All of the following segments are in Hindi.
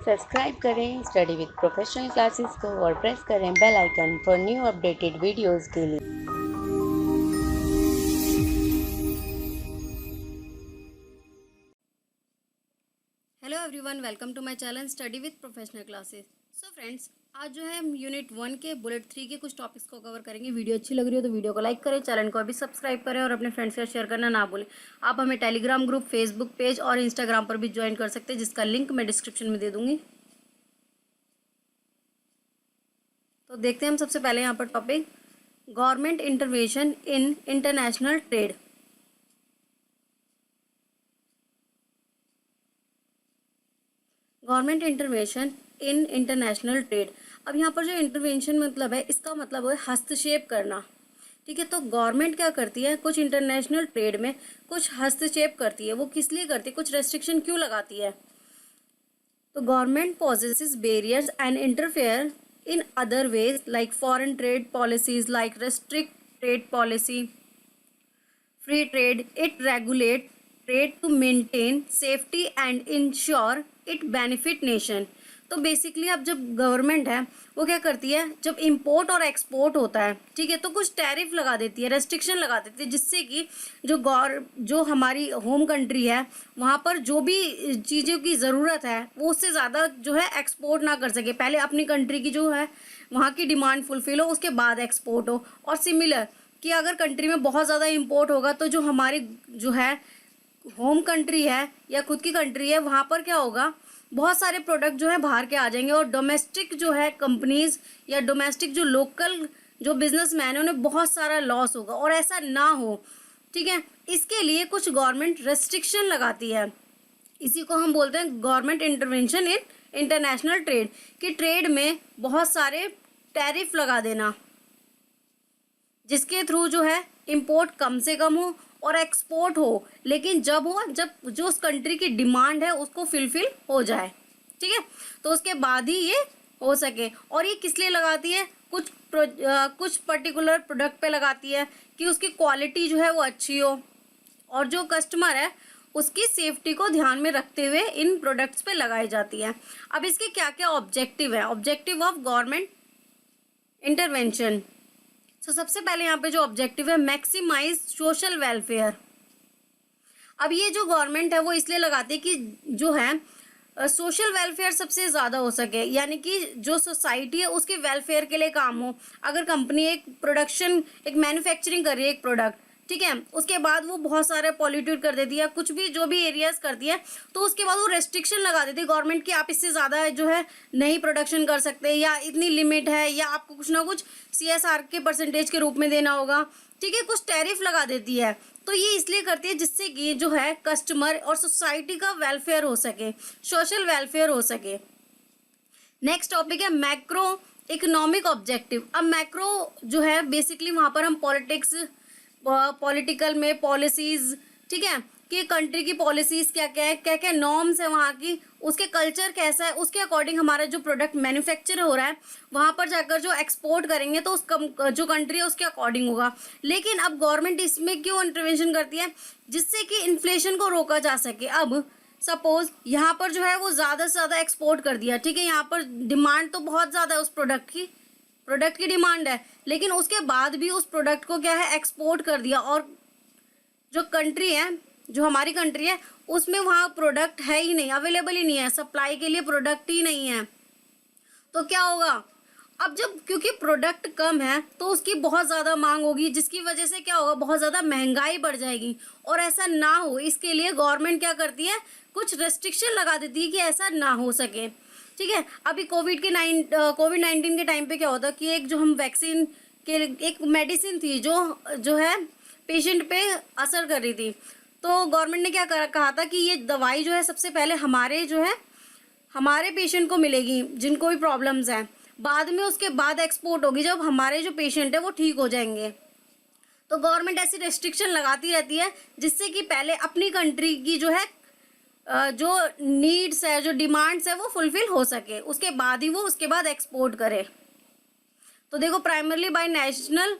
सब्सक्राइब करें स्टडी विद प्रोफेशनल क्लासेस को और प्रेस करें bell icon for new updated videos के लिए। Hello everyone, welcome to my channel study with professional classes. So friends, आज जो है हम यूनिट 1 के बुलेट 3 के कुछ टॉपिक्स को कवर करेंगे। वीडियो अच्छी लग रही हो तो वीडियो को लाइक करें, चैनल को अभी सब्सक्राइब करें और अपने फ्रेंड्स के साथ शेयर करना ना भूलें। आप हमें टेलीग्राम ग्रुप, फेसबुक पेज और इंस्टाग्राम पर भी ज्वाइन कर सकते हैं, जिसका लिंक मैं डिस्क्रिप्शन में दे दूँगी। तो देखते हैं हम सबसे पहले यहाँ पर टॉपिक गवर्नमेंट इंटरवेंशन इन इंटरनेशनल ट्रेड। गवर्नमेंट इंटरवेंशन इन इंटरनेशनल ट्रेड। अब यहाँ पर जो इंटरवेंशन मतलब है, इसका मतलब है हस्तक्षेप करना। ठीक है, तो गवर्नमेंट क्या करती है, कुछ इंटरनेशनल ट्रेड में कुछ हस्तक्षेप करती है। वो किस लिए करती है, कुछ रेस्ट्रिक्शन क्यों लगाती है? तो government possesses barriers and interfere in other ways like foreign trade policies like restrict trade policy, free trade. It regulate trade to maintain safety and ensure it benefit nation. तो बेसिकली अब जब गवर्नमेंट है वो क्या करती है, जब इंपोर्ट और एक्सपोर्ट होता है, ठीक है, तो कुछ टैरिफ लगा देती है, रेस्ट्रिक्शन लगा देती है, जिससे कि जो हमारी होम कंट्री है वहाँ पर जो भी चीज़ों की ज़रूरत है वो उससे ज़्यादा जो है एक्सपोर्ट ना कर सके। पहले अपनी कंट्री की जो है वहाँ की डिमांड फुलफिल हो, उसके बाद एक्सपोर्ट हो। और सिमिलर कि अगर कंट्री में बहुत ज़्यादा इंपोर्ट होगा तो जो हमारी जो है होम कंट्री है या खुद की कंट्री है वहाँ पर क्या होगा, बहुत सारे प्रोडक्ट जो है बाहर के आ जाएंगे और डोमेस्टिक जो है कंपनीज या डोमेस्टिक जो लोकल जो बिजनेसमैन है उन्हें बहुत सारा लॉस होगा। और ऐसा ना हो, ठीक है, इसके लिए कुछ गवर्नमेंट रेस्ट्रिक्शन लगाती है। इसी को हम बोलते हैं गवर्नमेंट इंटरवेंशन इन इंटरनेशनल ट्रेड, कि ट्रेड में बहुत सारे टैरिफ लगा देना, जिसके थ्रू जो है इंपोर्ट कम से कम हो और एक्सपोर्ट हो, लेकिन जब हो जब जो उस कंट्री की डिमांड है उसको फुलफिल हो जाए। ठीक है, तो उसके बाद ही ये हो सके। और ये किस लिए लगाती है, कुछ पर्टिकुलर प्रोडक्ट पे लगाती है कि उसकी क्वालिटी जो है वो अच्छी हो और जो कस्टमर है उसकी सेफ्टी को ध्यान में रखते हुए इन प्रोडक्ट्स पे लगाई जाती है। अब इसके क्या क्या ऑब्जेक्टिव है, ऑब्जेक्टिव ऑफ गवर्नमेंट इंटरवेंशन। तो सबसे पहले यहाँ पे जो ऑब्जेक्टिव है, मैक्सिमाइज सोशल वेलफेयर। अब ये जो गवर्नमेंट है वो इसलिए लगाती है कि जो है सोशल वेलफेयर सबसे ज़्यादा हो सके, यानी कि जो सोसाइटी है उसके वेलफेयर के लिए काम हो। अगर कंपनी एक मैन्युफैक्चरिंग कर रही है एक प्रोडक्ट, ठीक है, उसके बाद वो बहुत सारे पॉल्यूटेड कर देती है, कुछ भी जो भी एरियाज करती है, तो उसके बाद वो रेस्ट्रिक्शन लगा देती है गवर्नमेंट की, आप इससे ज़्यादा जो है नहीं प्रोडक्शन कर सकते, या इतनी लिमिट है, या आपको कुछ ना कुछ CSR के परसेंटेज के रूप में देना होगा। ठीक है, कुछ टैरिफ लगा देती है। तो ये इसलिए करती है जिससे कि जो है कस्टमर और सोसाइटी का वेलफेयर हो सके, सोशल वेलफेयर हो सके। नेक्स्ट टॉपिक है मैक्रो इकोनॉमिक ऑब्जेक्टिव। अब मैक्रो जो है बेसिकली वहाँ पर हम पॉलिटिकल में पॉलिसीज, ठीक है, कि कंट्री की पॉलिसीज क्या क्या है, क्या क्या नॉर्म्स है वहाँ की, उसके कल्चर कैसा है, उसके अकॉर्डिंग हमारा जो प्रोडक्ट मैन्युफैक्चर हो रहा है वहाँ पर जाकर जो एक्सपोर्ट करेंगे तो जो कंट्री है उसके अकॉर्डिंग होगा। लेकिन अब गवर्नमेंट इसमें क्यों इंटरवेंशन करती है, जिससे कि इन्फ्लेशन को रोका जा सके। अब सपोज यहाँ पर जो है वो ज़्यादा से ज़्यादा एक्सपोर्ट कर दिया, ठीक है, यहाँ पर डिमांड तो बहुत ज़्यादा है उस प्रोडक्ट की डिमांड है, लेकिन उसके बाद भी उस प्रोडक्ट को क्या है एक्सपोर्ट कर दिया, और जो कंट्री है, जो हमारी कंट्री है, उसमें वहाँ प्रोडक्ट है ही नहीं, अवेलेबल ही नहीं है, सप्लाई के लिए प्रोडक्ट ही नहीं है, तो क्या होगा। अब जब क्योंकि प्रोडक्ट कम है तो उसकी बहुत ज़्यादा मांग होगी, जिसकी वजह से क्या होगा, बहुत ज़्यादा महंगाई बढ़ जाएगी। और ऐसा ना हो इसके लिए गवर्नमेंट क्या करती है, कुछ रेस्ट्रिक्शन लगा देती है कि ऐसा ना हो सके। ठीक है, अभी कोविड-19 के टाइम पे क्या होता कि एक जो हम वैक्सीन के एक मेडिसिन थी जो है पेशेंट पे असर कर रही थी, तो गवर्नमेंट ने क्या कहा था कि ये दवाई जो है सबसे पहले हमारे पेशेंट को मिलेगी जिनको भी प्रॉब्लम्स हैं, बाद में उसके बाद एक्सपोर्ट होगी जब हमारे जो पेशेंट है वो ठीक हो जाएंगे। तो गवर्नमेंट ऐसी रेस्ट्रिक्शन लगाती रहती है जिससे कि पहले अपनी कंट्री की जो है जो नीड्स है, जो डिमांड्स है वो फुलफिल हो सके, उसके बाद ही वो उसके बाद एक्सपोर्ट करे। तो देखो, primarily bye national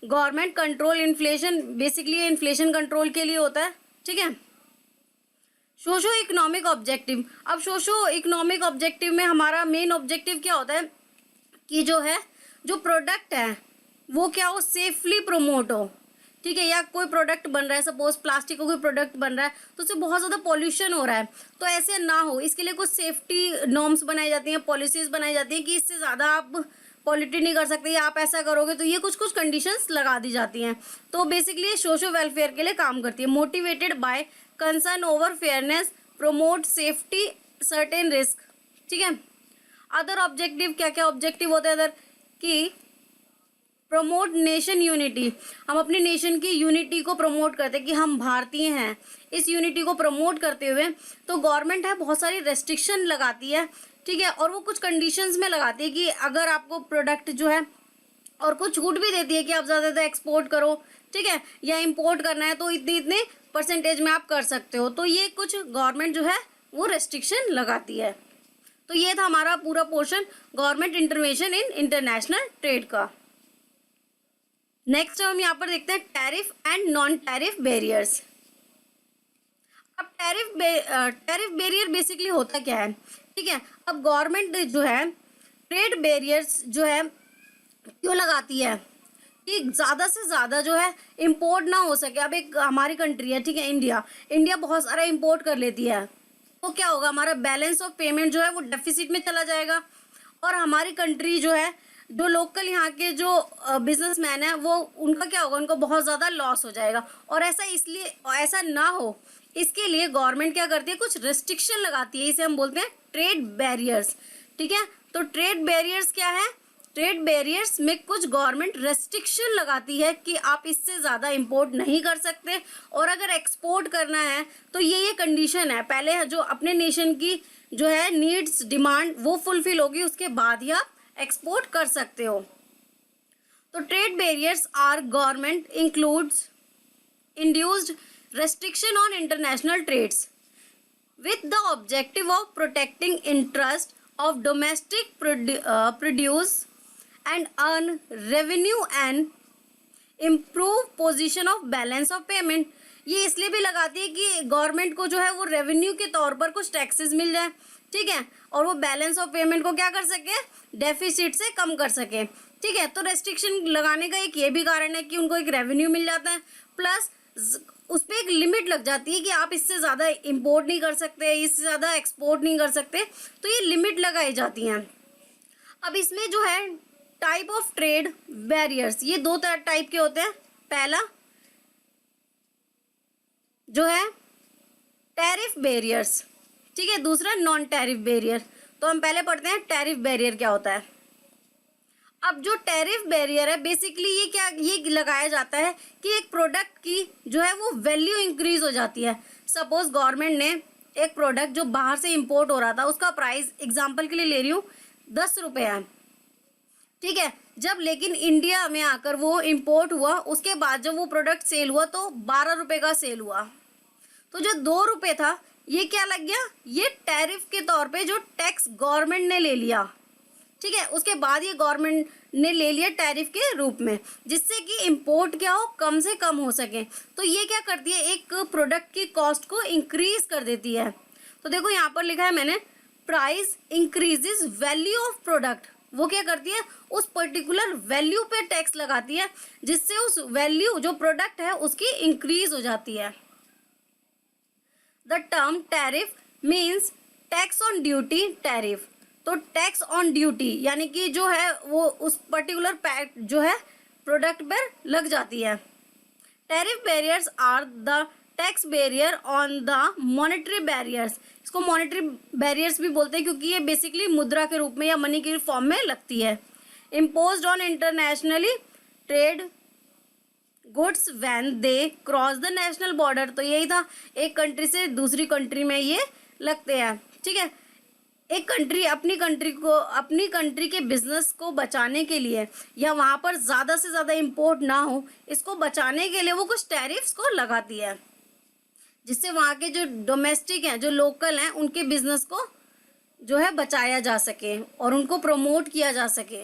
government control inflation, basically ये इन्फ्लेशन कंट्रोल के लिए होता है। ठीक है, सोशो इकोनॉमिक ऑब्जेक्टिव, अब सोशो इकोनॉमिक ऑब्जेक्टिव में हमारा मेन ऑब्जेक्टिव क्या होता है कि जो है जो प्रोडक्ट है वो क्या हो, सेफली प्रमोट हो, ठीक है। या कोई प्रोडक्ट बन रहा है, सपोज प्लास्टिक का कोई प्रोडक्ट बन रहा है तो उससे बहुत ज़्यादा पॉल्यूशन हो रहा है, तो ऐसे ना हो इसके लिए कुछ सेफ्टी नॉर्म्स बनाई जाती हैं, पॉलिसीज़ बनाई जाती हैं कि इससे ज़्यादा आप पॉलिटी नहीं कर सकते, या आप ऐसा करोगे तो ये कुछ कुछ कंडीशंस लगा दी जाती हैं। तो बेसिकली ये सोशो वेलफेयर के लिए काम करती है। Motivated by concern over fairness, promote safety, certain risk, ठीक है। अदर ऑब्जेक्टिव, क्या क्या ऑब्जेक्टिव होते हैं अदर, कि प्रमोट नेशन यूनिटी, हम अपनी नेशन की यूनिटी को प्रमोट करते हैं कि हम भारतीय हैं, इस यूनिटी को प्रमोट करते हुए तो गवर्नमेंट है बहुत सारी रेस्ट्रिक्शन लगाती है, ठीक है। और वो कुछ कंडीशंस में लगाती है कि अगर आपको प्रोडक्ट जो है, और कुछ छूट भी देती है कि आप ज़्यादा एक्सपोर्ट करो, ठीक है, या इंपोर्ट करना है तो इतने इतने परसेंटेज में आप कर सकते हो। तो ये कुछ गवर्नमेंट जो है वो रेस्ट्रिक्शन लगाती है। तो ये था हमारा पूरा पोर्शन गवर्नमेंट इंटरवेंशन इन इंटरनेशनल ट्रेड का। नेक्स्ट हम यहाँ पर देखते हैं tariff and non tariff barriers. अब टैरिफ बैरियर बेसिकली होता क्या है, ठीक है। अब गवर्नमेंट जो है ट्रेड बैरियर्स जो है क्यों लगाती है कि ज़्यादा से ज़्यादा जो है इंपोर्ट ना हो सके। अब एक हमारी कंट्री है, ठीक है, इंडिया बहुत सारा इंपोर्ट कर लेती है, तो क्या होगा, हमारा बैलेंस ऑफ पेमेंट जो है वो डेफिसिट में चला जाएगा, और हमारी कंट्री जो है, जो लोकल यहाँ के जो बिजनेसमैन है वो उनका क्या होगा, उनको बहुत ज़्यादा लॉस हो जाएगा। और ऐसा ना हो इसके लिए गवर्नमेंट क्या करती है, कुछ रेस्ट्रिक्शन लगाती है, इसे हम बोलते हैं ट्रेड बैरियर्स, ठीक है। तो ट्रेड बैरियर्स क्या है, ट्रेड बैरियर्स में कुछ गवर्नमेंट रेस्ट्रिक्शन लगाती है कि आप इससे ज़्यादा इंपोर्ट नहीं कर सकते, और अगर एक्सपोर्ट करना है तो ये कंडीशन है, पहले जो अपने नेशन की जो है नीड्स डिमांड वो फुलफिल होगी, उसके बाद ही आप एक्सपोर्ट कर सकते हो। तो trade barriers are government includes induced restriction on international trades with the objective of protecting interest of domestic produce and earn revenue and improve position of balance of payment। ये इसलिए भी लगाती है कि गवर्नमेंट को जो है वो रेवेन्यू के तौर पर कुछ टैक्सेस मिल जाए, ठीक है, और वो बैलेंस ऑफ पेमेंट को क्या कर सके, डेफिसिट से कम कर सके, ठीक है। तो रेस्ट्रिक्शन लगाने का एक ये भी कारण है कि उनको एक रेवेन्यू मिल जाता है, प्लस उस पर एक लिमिट लग जाती है कि आप इससे ज़्यादा इंपोर्ट नहीं कर सकते, इससे ज़्यादा एक्सपोर्ट नहीं कर सकते, तो ये लिमिट लगाई जाती हैं। अब इसमें जो है टाइप ऑफ ट्रेड बैरियर्स, ये दो टाइप के होते हैं। पहला जो है टैरिफ बैरियर्स, ठीक है, दूसरा नॉन टैरिफ बैरियर। तो हम पहले पढ़ते हैं टैरिफ बैरियर क्या होता है। अब जो टैरिफ बैरियर है बेसिकली ये लगाया जाता है कि एक प्रोडक्ट की जो है वो वैल्यू इंक्रीज हो जाती है। सपोज गवर्नमेंट ने एक प्रोडक्ट जो बाहर से इंपोर्ट हो रहा था उसका प्राइस एग्जांपल के लिए ले रही हूँ 10 रुपये है, ठीक है। जब लेकिन इंडिया में आकर वो इंपोर्ट हुआ, उसके बाद जब वो प्रोडक्ट सेल हुआ तो 12 रुपये का सेल हुआ, तो जो 2 रुपये था ये क्या लग गया, ये टैरिफ के तौर पे जो टैक्स गवर्नमेंट ने ले लिया, ठीक है। उसके बाद ये गवर्नमेंट ने ले लिया टैरिफ के रूप में, जिससे कि इंपोर्ट क्या हो, कम से कम हो सके। तो ये क्या करती है, एक प्रोडक्ट की कॉस्ट को इंक्रीज कर देती है। तो देखो यहाँ पर लिखा है मैंने, price increases value of product. वो क्या करती है, उस पर्टिकुलर वैल्यू पे टैक्स लगाती है, जिससे उस वैल्यू जो प्रोडक्ट है उसकी इंक्रीज हो जाती है। The term tariff means tax on duty tariff. तो टैक्स ऑन ड्यूटी यानी कि जो है वो उस पर्टिकुलर जो है प्रोडक्ट पर लग जाती है। Tariff barriers are the tax barrier on the monetary barriers. इसको मॉनेटरी बैरियर्स भी बोलते हैं क्योंकि ये बेसिकली मुद्रा के रूप में या मनी के फॉर्म में लगती है। Imposed on internationally trade goods when they cross the national border. तो यही था, एक कंट्री से दूसरी कंट्री में ये लगते हैं, ठीक है। एक कंट्री अपनी कंट्री के बिजनेस को बचाने के लिए या वहाँ पर ज़्यादा से ज़्यादा इंपोर्ट ना हो, इसको बचाने के लिए वो कुछ टैरिफ्स को लगाती है, जिससे वहाँ के जो डोमेस्टिक हैं, जो लोकल हैं, उनके बिजनेस को जो है बचाया जा सके और उनको प्रमोट किया जा सके।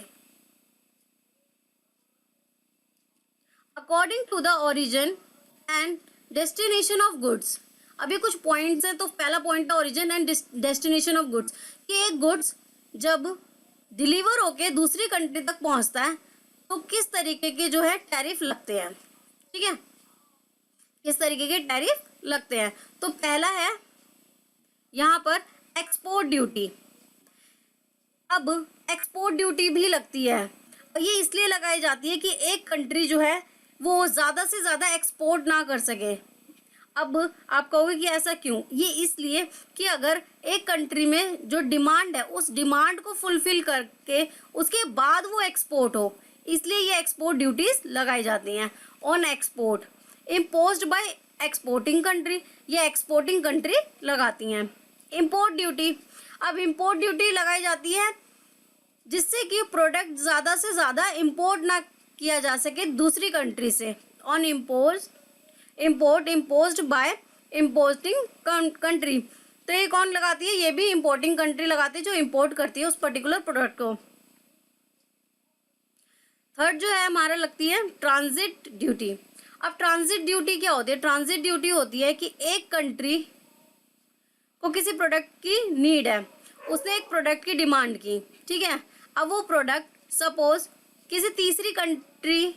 According to the origin and destination of goods. अभी कुछ पॉइंट्स हैं, तो पहला पॉइंट है origin and destination of goods, कि एक गुड्स जब डिलीवर होके दूसरी कंट्री तक पहुंचता है तो किस तरीके के जो है टैरिफ लगते हैं, ठीक है, किस तरीके के टैरिफ लगते हैं। तो पहला है यहाँ पर एक्सपोर्ट ड्यूटी। अब एक्सपोर्ट ड्यूटी भी लगती है, और ये इसलिए लगाई जाती है कि एक कंट्री जो है वो ज़्यादा से ज़्यादा एक्सपोर्ट ना कर सके। अब आप कहोगे कि ऐसा क्यों? ये इसलिए कि अगर एक कंट्री में जो डिमांड है उस डिमांड को फुलफिल करके उसके बाद वो एक्सपोर्ट हो, इसलिए ये एक्सपोर्ट ड्यूटीज लगाई जाती हैं on export imposed by exporting country, ये एक्सपोर्टिंग कंट्री लगाती हैं। इम्पोर्ट ड्यूटी, अब इम्पोर्ट ड्यूटी लगाई जाती है जिससे कि प्रोडक्ट ज़्यादा से ज़्यादा इम्पोर्ट ना किया जा सके दूसरी कंट्री से, on import imposed by importing country. तो ये कौन लगाती है? ये भी इम्पोर्टिंग कंट्री लगाती है जो इम्पोर्ट करती है उस पर्टिकुलर प्रोडक्ट को। थर्ड जो है हमारा लगती है ट्रांजिट ड्यूटी। अब ट्रांजिट ड्यूटी क्या होती है? ट्रांजिट ड्यूटी होती है कि एक कंट्री को किसी प्रोडक्ट की नीड है, उसने एक प्रोडक्ट की डिमांड की, ठीक है, अब वो प्रोडक्ट सपोज किसी तीसरी कंट्री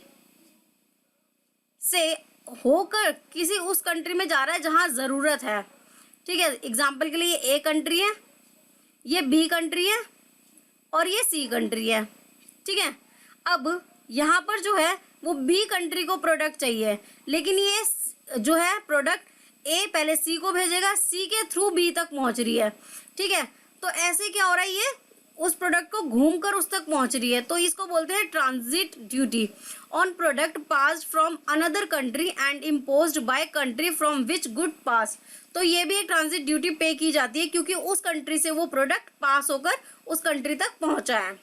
से होकर किसी उस कंट्री में जा रहा है जहाँ ज़रूरत है, ठीक है। एग्जाम्पल के लिए ये ए कंट्री है, ये बी कंट्री है और ये सी कंट्री है, ठीक है। अब यहाँ पर जो है वो बी कंट्री को प्रोडक्ट चाहिए, लेकिन ये जो है प्रोडक्ट ए पहले सी को भेजेगा, सी के थ्रू बी तक पहुँच रही है, ठीक है। तो ऐसे क्या हो रहा है, ये उस प्रोडक्ट को घूमकर उस तक पहुंच रही है, तो इसको बोलते हैं transit duty on product passed from another country and imposed by country from which good पास। तो ये भी एक ट्रांजिट ड्यूटी पे की जाती है क्योंकि उस कंट्री से वो प्रोडक्ट पास होकर उस कंट्री तक पहुंचा है।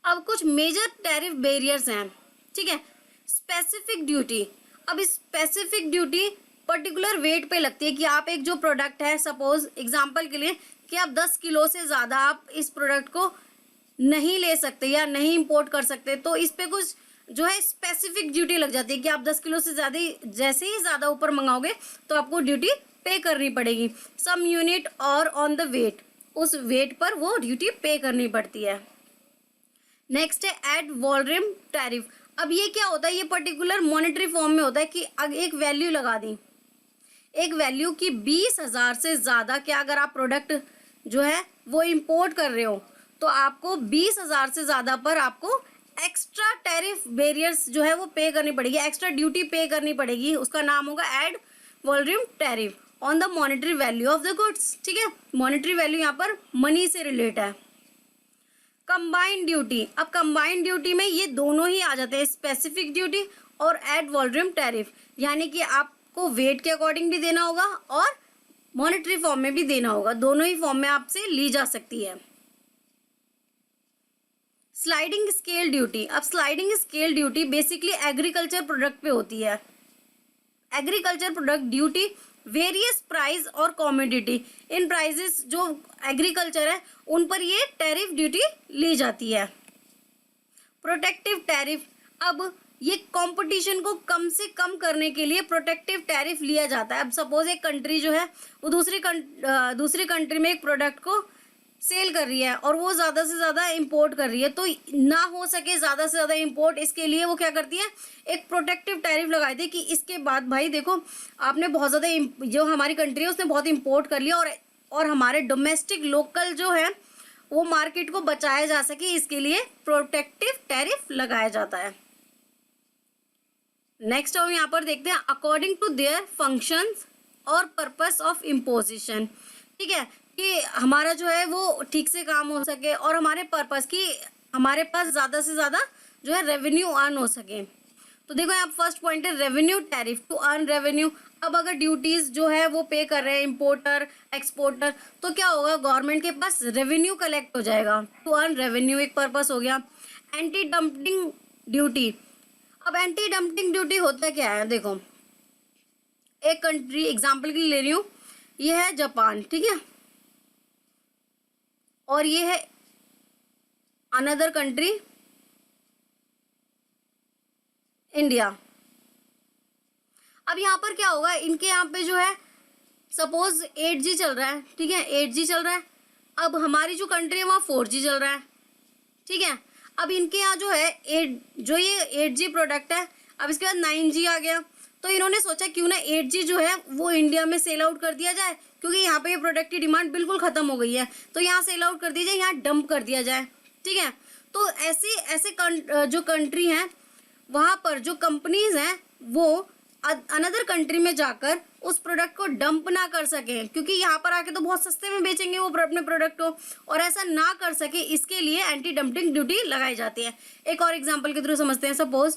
अब कुछ मेजर टैरिफ बैरियर्स हैं, ठीक है। स्पेसिफिक ड्यूटी, अब स्पेसिफिक ड्यूटी पर्टिकुलर वेट पे लगती है कि आप एक जो प्रोडक्ट है, सपोज एग्जांपल के लिए कि आप 10 किलो से ज़्यादा आप इस प्रोडक्ट को नहीं ले सकते या नहीं इंपोर्ट कर सकते, तो इस पे कुछ जो है स्पेसिफिक ड्यूटी लग जाती है कि आप 10 किलो से ज़्यादा जैसे ही ज़्यादा ऊपर मंगाओगे तो आपको ड्यूटी पे करनी पड़ेगी। सम यूनिट और ऑन द वेट, उस वेट पर वो ड्यूटी पे करनी पड़ती है। नेक्स्ट है एड वॉल्यूम टैरिफ। अब ये क्या होता है? ये पर्टिकुलर मॉनेटरी फॉर्म में होता है कि एक वैल्यू लगा दी, एक वैल्यू की 20,000 से ज़्यादा के अगर आप प्रोडक्ट जो है वो इंपोर्ट कर रहे हो तो आपको 20,000 से ज़्यादा पर आपको एक्स्ट्रा टैरिफ बैरियर्स जो है वो पे करनी पड़ेगी, एक्स्ट्रा ड्यूटी पे करनी पड़ेगी। उसका नाम होगा ad volume tariff on the monetary value of the goods, ठीक है। मॉनेटरी वैल्यू यहाँ पर मनी से रिलेट है। कंबाइंड ड्यूटी, अब कंबाइंड ड्यूटी में ये दोनों ही आ जाते हैं, स्पेसिफिक ड्यूटी और एड वॉल्यूम टैरिफ, यानी कि आपको वेट के अकॉर्डिंग भी देना होगा और मॉनेटरी फॉर्म में भी देना होगा, दोनों ही फॉर्म में आपसे ली जा सकती है। स्लाइडिंग स्केल ड्यूटी, अब sliding scale duty basically agriculture product पे होती है। Agriculture product duty various price और कॉमोडिटी, इन प्राइजेस जो एग्रीकल्चर है उन पर ये टैरिफ ड्यूटी ली जाती है। प्रोटेक्टिव टैरिफ, अब ये कंपटीशन को कम से कम करने के लिए प्रोटेक्टिव टैरिफ लिया जाता है। अब सपोज एक कंट्री जो है वो दूसरी कंट्री में एक प्रोडक्ट को सेल कर रही है और वो ज़्यादा से ज़्यादा इंपोर्ट कर रही है, तो ना हो सके ज़्यादा से ज़्यादा इंपोर्ट, इसके लिए वो क्या करती है, एक प्रोटेक्टिव टैरिफ लगाई थी कि इसके बाद भाई देखो आपने बहुत ज़्यादा, जो हमारी कंट्री है उसने बहुत इंपोर्ट कर लिया और हमारे डोमेस्टिक लोकल जो है वो मार्केट को बचाया जा सके, इसके लिए प्रोटेक्टिव टैरिफ लगाया जाता है। नेक्स्ट हम यहाँ पर देखते हैं अकॉर्डिंग टू देयर फंक्शंस और पर्पस ऑफ इम्पोजिशन, ठीक है, कि हमारा जो है वो ठीक से काम हो सके और हमारे पर्पस की हमारे पास ज़्यादा से ज़्यादा जो है रेवेन्यू अर्न हो सके। तो देखो यहाँ फर्स्ट पॉइंट है revenue tariff, to earn revenue. अब अगर ड्यूटीज़ जो है वो पे कर रहे हैं इम्पोर्टर एक्सपोर्टर, तो क्या होगा, गवर्नमेंट के पास रेवेन्यू कलेक्ट हो जाएगा, टू अर्न रेवेन्यू एक पर्पस हो गया। एंटी डंपिंग ड्यूटी, अब एंटी डंपिंग ड्यूटी होता क्या है, देखो एक कंट्री एग्जांपल के लिए ले रही हूँ, ये है जापान, ठीक है, और ये है अनदर कंट्री इंडिया। अब यहाँ पर क्या होगा, इनके यहाँ पे जो है सपोज 8G चल रहा है, ठीक है, 8G चल रहा है। अब हमारी जो कंट्री है वहाँ 4G चल रहा है, ठीक है। अब इनके यहाँ जो है ये 8G प्रोडक्ट है, अब इसके बाद 9G आ गया। तो इन्होंने सोचा क्यों ना 8G जो है वो इंडिया में सेल आउट कर दिया जाए, क्योंकि यहाँ पे ये प्रोडक्ट की डिमांड बिल्कुल खत्म हो गई है, तो यहाँ सेल आउट कर दिया जाए, यहाँ डंप कर दिया जाए, ठीक है। तो ऐसे जो कंट्री हैं वहाँ पर जो कंपनीज हैं वो अनदर कंट्री में जाकर उस प्रोडक्ट को डंप ना कर सके, क्योंकि यहाँ पर आके तो बहुत सस्ते में बेचेंगे वो अपने प्रोडक्ट को, और ऐसा ना कर सके इसके लिए एंटी डंपिंग ड्यूटी लगाई जाती है। एक और एग्जांपल के थ्रू समझते हैं। सपोज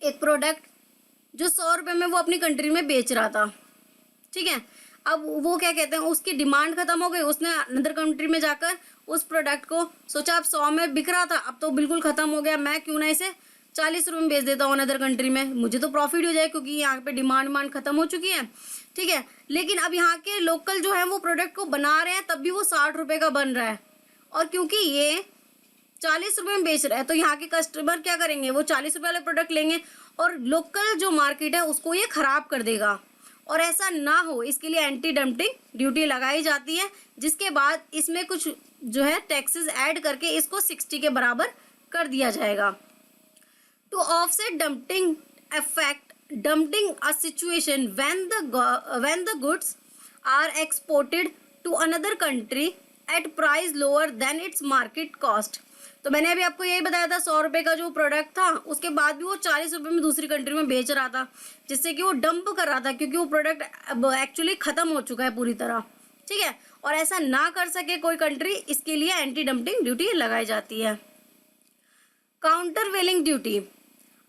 एक प्रोडक्ट जो 100 रुपये में वो अपनी कंट्री में बेच रहा था, ठीक है। अब वो क्या कहते हैं, उसकी डिमांड खत्म हो गई, उसने अनदर कंट्री में जाकर उस प्रोडक्ट को सोचा अब 100 में बिक रहा था, अब तो बिल्कुल खत्म हो गया, मैं क्यों ना इसे 40 रुपये में बेच देता हूँ अनदर कंट्री में, मुझे तो प्रॉफिट हो जाए, क्योंकि यहाँ पे डिमांड खत्म हो चुकी है, ठीक है। लेकिन अब यहाँ के लोकल जो है वो प्रोडक्ट को बना रहे हैं, तब भी वो 60 रुपये का बन रहा है, और क्योंकि ये 40 रुपये में बेच रहा है तो यहाँ के कस्टमर क्या करेंगे, वो 40 रुपये वाला प्रोडक्ट लेंगे, और लोकल जो मार्केट है उसको ये खराब कर देगा। और ऐसा ना हो इसके लिए एंटी डंपिंग ड्यूटी लगाई जाती है, जिसके बाद इसमें कुछ जो है टैक्सेस ऐड करके इसको 60 के बराबर कर दिया जाएगा। To offset dumping effect, dumping a situation when the goods are exported to another country at price lower than its market cost. तो मैंने अभी आपको यही बताया था, 100 रुपये का जो प्रोडक्ट था उसके बाद भी वो 40 रुपये में दूसरी कंट्री में बेच रहा था, जिससे कि वो डंप कर रहा था, क्योंकि वो प्रोडक्ट अब एक्चुअली ख़त्म हो चुका है पूरी तरह, ठीक है। और ऐसा ना कर सके कोई कंट्री, इसके लिए एंटी डंपिंग ड्यूटी लगाई जाती है। Countervailing duty.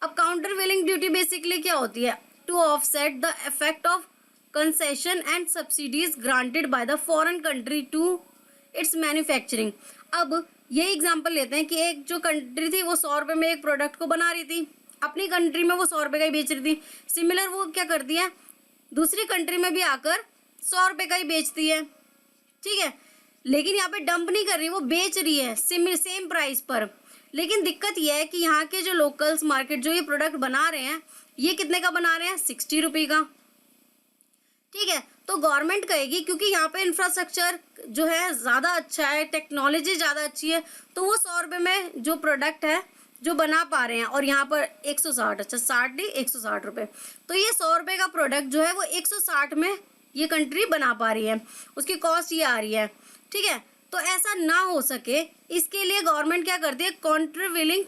अब काउंटर वेलिंग ड्यूटी बेसिकली क्या होती है, to offset the effect of concession and subsidies granted by the foreign country to its manufacturing. अब ये एग्जांपल लेते हैं कि एक जो कंट्री थी वो 100 रुपये में एक प्रोडक्ट को बना रही थी, अपनी कंट्री में वो 100 रुपये का ही बेच रही थी। सिमिलर वो क्या करती है, दूसरी कंट्री में भी आकर 100 रुपये का ही बेचती है, ठीक है। लेकिन यहाँ पे डंप नहीं कर रही, वो बेच रही है सेम प्राइस पर। लेकिन दिक्कत यह है कि यहाँ के जो लोकल्स मार्केट जो ये प्रोडक्ट बना रहे हैं, ये कितने का बना रहे हैं, 60 रुपये का, ठीक है। तो गवर्नमेंट कहेगी क्योंकि यहाँ पे इंफ्रास्ट्रक्चर जो है ज़्यादा अच्छा है, टेक्नोलॉजी ज़्यादा अच्छी है, तो वो 100 रुपये में जो प्रोडक्ट है जो बना पा रहे हैं, और यहाँ पर 160, अच्छा 60 नहीं 160 रुपये, तो ये 100 रुपये का प्रोडक्ट जो है वो 160 में ये कंट्री बना पा रही है, उसकी कॉस्ट ये आ रही है, ठीक है। तो ऐसा ना हो सके इसके लिए गवर्नमेंट क्या करती है, काउंटरवेलिंग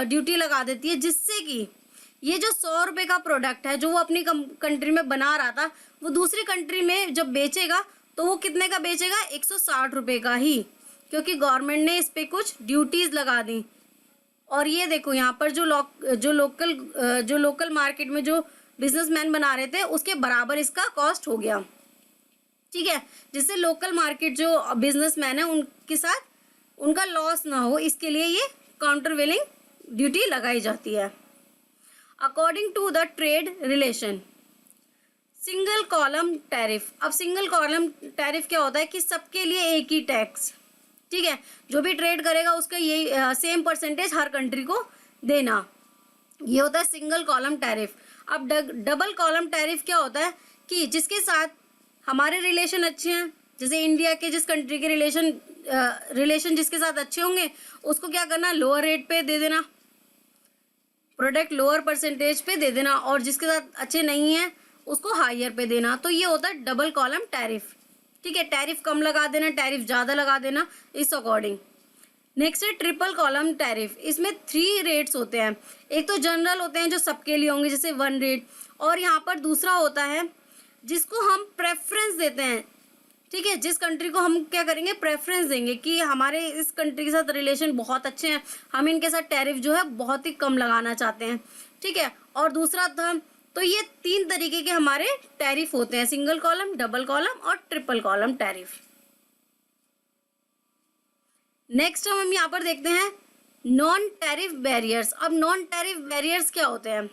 ड्यूटी लगा देती है, जिससे कि ये जो 100 रुपये का प्रोडक्ट है जो वो अपनी कंट्री में बना रहा था, वो दूसरी कंट्री में जब बेचेगा तो वो कितने का बेचेगा, 160 रुपये का ही, क्योंकि गवर्नमेंट ने इस पर कुछ ड्यूटीज़ लगा दी। और ये देखो यहाँ पर जो लोकल मार्केट में जो बिजनेसमैन बना रहे थे उसके बराबर इसका कॉस्ट हो गया, ठीक है, जिससे लोकल मार्केट जो बिजनेसमैन है उनके साथ उनका लॉस ना हो, इसके लिए ये काउंटरवेलिंग ड्यूटी लगाई जाती है। According to the trade relation, single column tariff. अब सिंगल कॉलम टैरिफ क्या होता है कि सबके लिए एक ही टैक्स, ठीक है, जो भी ट्रेड करेगा उसका यही सेम परसेंटेज हर कंट्री को देना, ये होता है सिंगल कॉलम टैरिफ। अब डबल कॉलम टैरिफ क्या होता है कि जिसके साथ हमारे रिलेशन अच्छे हैं, जैसे इंडिया के जिस कंट्री के रिलेशन जिसके साथ अच्छे होंगे उसको क्या करना, लोअर रेट पे दे देना, प्रोडक्ट लोअर परसेंटेज पे दे देना, और जिसके साथ अच्छे नहीं है उसको हायर पे देना। तो ये होता है डबल कॉलम टैरिफ, ठीक है, टैरिफ कम लगा देना, टैरिफ ज़्यादा लगा देना, इस अकॉर्डिंग। नेक्स्ट है ट्रिपल कॉलम टैरिफ। इसमें 3 रेट्स होते हैं, एक तो जनरल होते हैं जो सबके लिए होंगे जैसे 1 रेट, और यहाँ पर दूसरा होता है जिसको हम प्रेफरेंस देते हैं, ठीक है, जिस कंट्री को हम क्या करेंगे, प्रेफरेंस देंगे कि हमारे इस कंट्री के साथ रिलेशन बहुत अच्छे हैं, हम इनके साथ टैरिफ जो है बहुत ही कम लगाना चाहते हैं, ठीक है। और दूसरा था, तो ये 3 तरीके के हमारे टैरिफ होते हैं, सिंगल कॉलम, डबल कॉलम और ट्रिपल कॉलम टैरिफ। नेक्स्ट हम यहाँ पर देखते हैं नॉन टैरिफ बैरियर्स। अब नॉन टैरिफ बैरियर्स क्या होते हैं,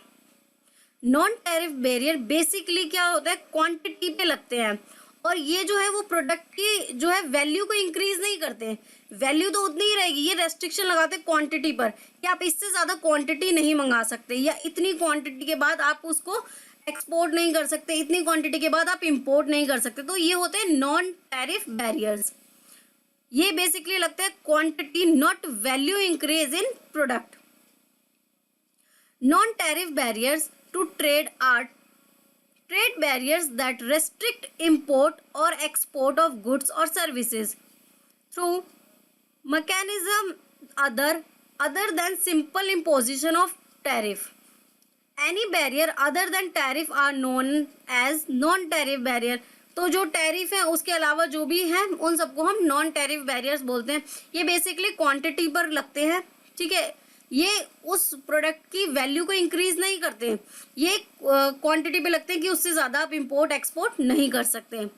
नॉन टैरिफ बैरियर बेसिकली क्या होता है, क्वांटिटी पे लगते हैं, और ये जो है वो प्रोडक्ट की जो है वैल्यू को इंक्रीज नहीं करते, वैल्यू तो उतनी ही रहेगी, ये रेस्ट्रिक्शन लगाते हैं क्वांटिटी पर कि आप इससे ज़्यादा क्वांटिटी नहीं मंगा सकते, या इतनी क्वांटिटी के बाद आप उसको एक्सपोर्ट नहीं कर सकते, इतनी क्वांटिटी के बाद आप इंपोर्ट नहीं कर सकते। तो ये होते हैं नॉन टैरिफ बैरियर्स। ये बेसिकली लगता है quantity not value increase in product. Non tariff barriers to trade are trade barriers that restrict import or export of goods or services through mechanism other than simple imposition of tariff. Any barrier other than tariff are known as non tariff barrier. तो जो टैरिफ है उसके अलावा जो भी है उन सबको हम नॉन टैरिफ बैरियर्स बोलते हैं। ये बेसिकली क्वांटिटी पर लगते हैं, ठीक है। ये उस प्रोडक्ट की वैल्यू को इंक्रीज नहीं करते, ये क्वांटिटी पे लगते हैं कि उससे ज़्यादा आप इंपोर्ट एक्सपोर्ट नहीं कर सकते।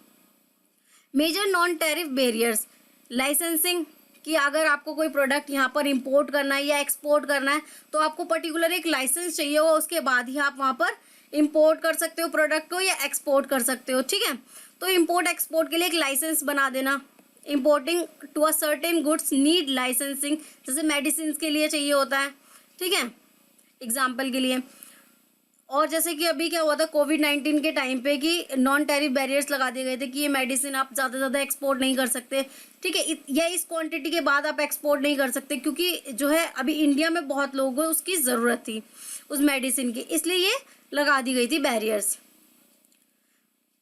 Major non tariff barriers, licensing, कि अगर आपको कोई प्रोडक्ट यहाँ पर इंपोर्ट करना है या एक्सपोर्ट करना है तो आपको पर्टिकुलर एक लाइसेंस चाहिए होगा, उसके बाद ही आप वहाँ पर इंपोर्ट कर सकते हो प्रोडक्ट को या एक्सपोर्ट कर सकते हो, ठीक है। तो इंपोर्ट एक्सपोर्ट के लिए एक लाइसेंस बना देना। Importing to a certain goods need licensing, जैसे मेडिसिन के लिए चाहिए होता है, ठीक है, एग्जाम्पल के लिए। और जैसे कि अभी क्या हुआ था कोविड-19 के टाइम पे कि नॉन टैरिफ बैरियर्स लगा दिए गए थे कि ये मेडिसिन आप ज़्यादा से ज़्यादा एक्सपोर्ट नहीं कर सकते, ठीक है, या इस क्वांटिटी के बाद आप एक्सपोर्ट नहीं कर सकते, क्योंकि जो है अभी इंडिया में बहुत लोगों को उसकी ज़रूरत थी उस मेडिसिन की, इसलिए ये लगा दी गई थी बैरियर्स।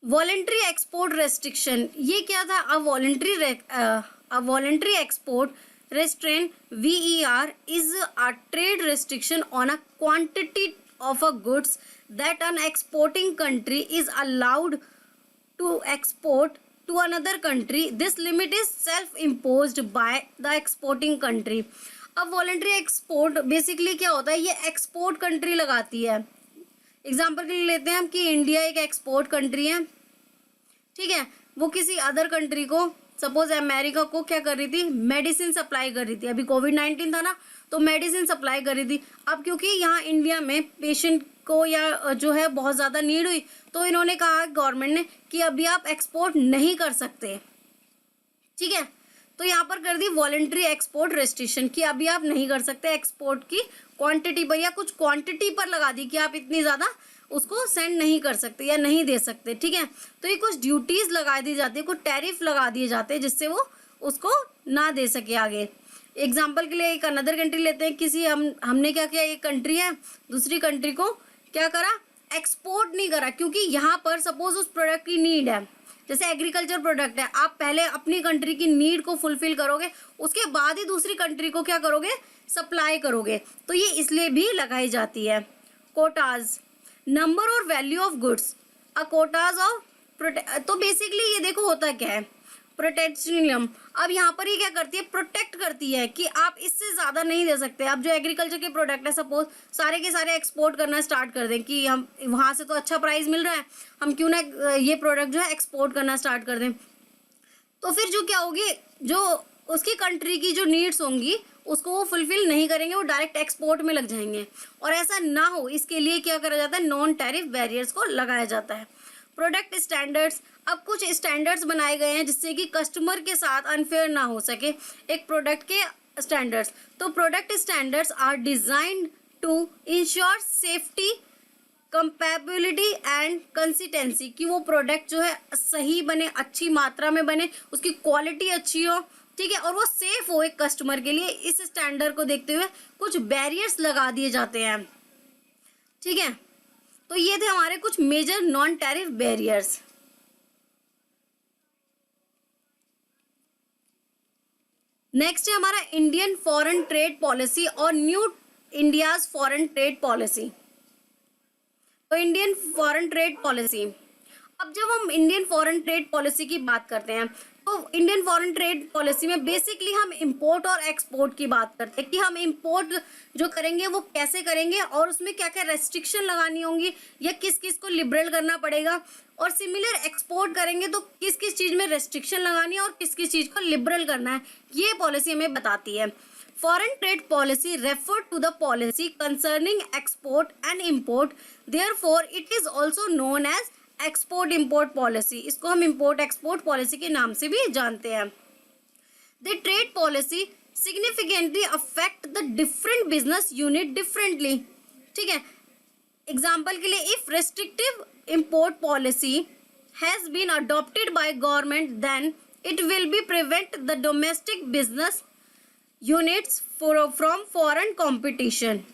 वॉलेंट्री एक्सपोर्ट रेस्ट्रिक्शन, ये क्या था? A voluntary export restraint VER is a trade restriction on a quantity of a goods that an exporting country is allowed to export to another country. This limit is self-imposed by the exporting country. अब वॉलेंट्री एक्सपोर्ट बेसिकली क्या होता है? ये एक्सपोर्ट कंट्री लगाती है। एग्जाम्पल के लिए लेते हैं हम कि इंडिया एक एक्सपोर्ट कंट्री है, ठीक है, वो किसी अदर कंट्री को, सपोज अमेरिका को क्या कर रही थी? मेडिसिन सप्लाई कर रही थी। अभी कोविड-19 था ना, तो मेडिसिन सप्लाई कर रही थी। अब क्योंकि यहाँ इंडिया में पेशेंट को या जो है बहुत ज़्यादा नीड हुई, तो इन्होंने कहा गवर्नमेंट ने कि अभी आप एक्सपोर्ट नहीं कर सकते, ठीक है। तो यहाँ पर कर दी वॉलेंट्री एक्सपोर्ट रेस्ट्रिक्शन कि अभी आप नहीं कर सकते एक्सपोर्ट की क्वांटिटी पर, या कुछ क्वांटिटी पर लगा दी कि आप इतनी ज़्यादा उसको सेंड नहीं कर सकते या नहीं दे सकते, ठीक है। तो ये कुछ ड्यूटीज लगा दी जाती है, कुछ टैरिफ लगा दिए जाते हैं जिससे वो उसको ना दे सके आगे। एग्जाम्पल के लिए एक अनदर कंट्री लेते हैं, किसी हमने क्या किया, एक कंट्री है दूसरी कंट्री को क्या करा? एक्सपोर्ट नहीं करा, क्योंकि यहाँ पर सपोज उस प्रोडक्ट की नीड है, जैसे एग्रीकल्चर प्रोडक्ट है, आप पहले अपनी कंट्री की नीड को फुलफिल करोगे, उसके बाद ही दूसरी कंट्री को क्या करोगे? सप्लाई करोगे। तो ये इसलिए भी लगाई जाती है। कोटाज, नंबर और value of goods, a Kota's of तो बेसिकली ये देखो होता क्या है? प्रोटेक्शनिज्म। अब यहाँ पर ये क्या करती है? प्रोटेक्ट करती है कि आप इससे ज़्यादा नहीं दे सकते। अब जो एग्रीकल्चर के प्रोडक्ट है, सपोज सारे के सारे एक्सपोर्ट करना स्टार्ट कर दें कि हम वहाँ से तो अच्छा प्राइस मिल रहा है, हम क्यों ना ये प्रोडक्ट जो है एक्सपोर्ट करना स्टार्ट कर दें। तो फिर जो क्या होगी, जो उसकी कंट्री की जो नीड्स होंगी उसको वो फुलफिल नहीं करेंगे, वो डायरेक्ट एक्सपोर्ट में लग जाएंगे। और ऐसा ना हो इसके लिए क्या करा जाता है? नॉन टैरिफ बैरियर्स को लगाया जाता है। प्रोडक्ट स्टैंडर्ड्स, अब कुछ स्टैंडर्ड्स बनाए गए हैं जिससे कि कस्टमर के साथ अनफेयर ना हो सके एक प्रोडक्ट के स्टैंडर्ड्स। तो product standards are designed to ensure safety, compatibility and consistency, कि वो प्रोडक्ट जो है सही बने, अच्छी मात्रा में बने, उसकी क्वालिटी अच्छी हो, ठीक है, और वो सेफ हो एक कस्टमर के लिए। इस स्टैंडर्ड को देखते हुए कुछ बैरियर्स लगा दिए जाते हैं, ठीक है। तो ये थे हमारे कुछ major non tariff barriers. Next है हमारा इंडियन फॉरेन ट्रेड पॉलिसी और new India's foreign trade policy. तो इंडियन फॉरेन ट्रेड पॉलिसी, अब जब हम इंडियन फॉरेन ट्रेड पॉलिसी की बात करते हैं तो इंडियन फॉरेन ट्रेड पॉलिसी में बेसिकली हम इंपोर्ट और एक्सपोर्ट की बात करते हैं कि हम इंपोर्ट जो करेंगे वो कैसे करेंगे और उसमें क्या क्या रेस्ट्रिक्शन लगानी होंगी या किस किस को लिबरल करना पड़ेगा, और सिमिलर एक्सपोर्ट करेंगे तो किस किस चीज़ में रेस्ट्रिक्शन लगानी है और किस किस चीज़ को लिबरल करना है, ये पॉलिसी हमें बताती है। Foreign trade policy refer to the policy concerning export and import. Therefore, it is also known as export import policy. इसको हम import export policy के नाम से भी जानते हैं। The trade policy significantly affect the different business unit differently. ठीक है, एग्जाम्पल के लिए, if restrictive import policy has been adopted by government then it will be prevent the domestic business units from foreign competition.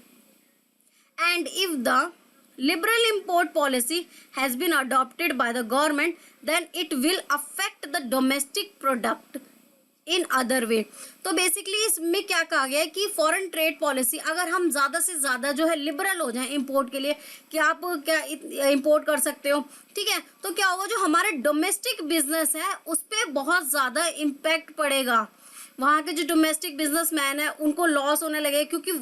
And if the liberal import policy has been adopted by the government, then it will affect the domestic product in other way. तो बेसिकली इसमें क्या कहा गया है कि फॉरेन ट्रेड पॉलिसी अगर हम ज़्यादा से ज़्यादा जो है लिबरल हो जाएं इंपोर्ट के लिए कि आप क्या इंपोर्ट कर सकते हो, ठीक है, तो क्या होगा, जो हमारे डोमेस्टिक बिजनेस है उस पर बहुत ज़्यादा इम्पैक्ट पड़ेगा। वहाँ के जो डोमेस्टिक बिजनेसमैन है उनको लॉस होने लगे, क्योंकि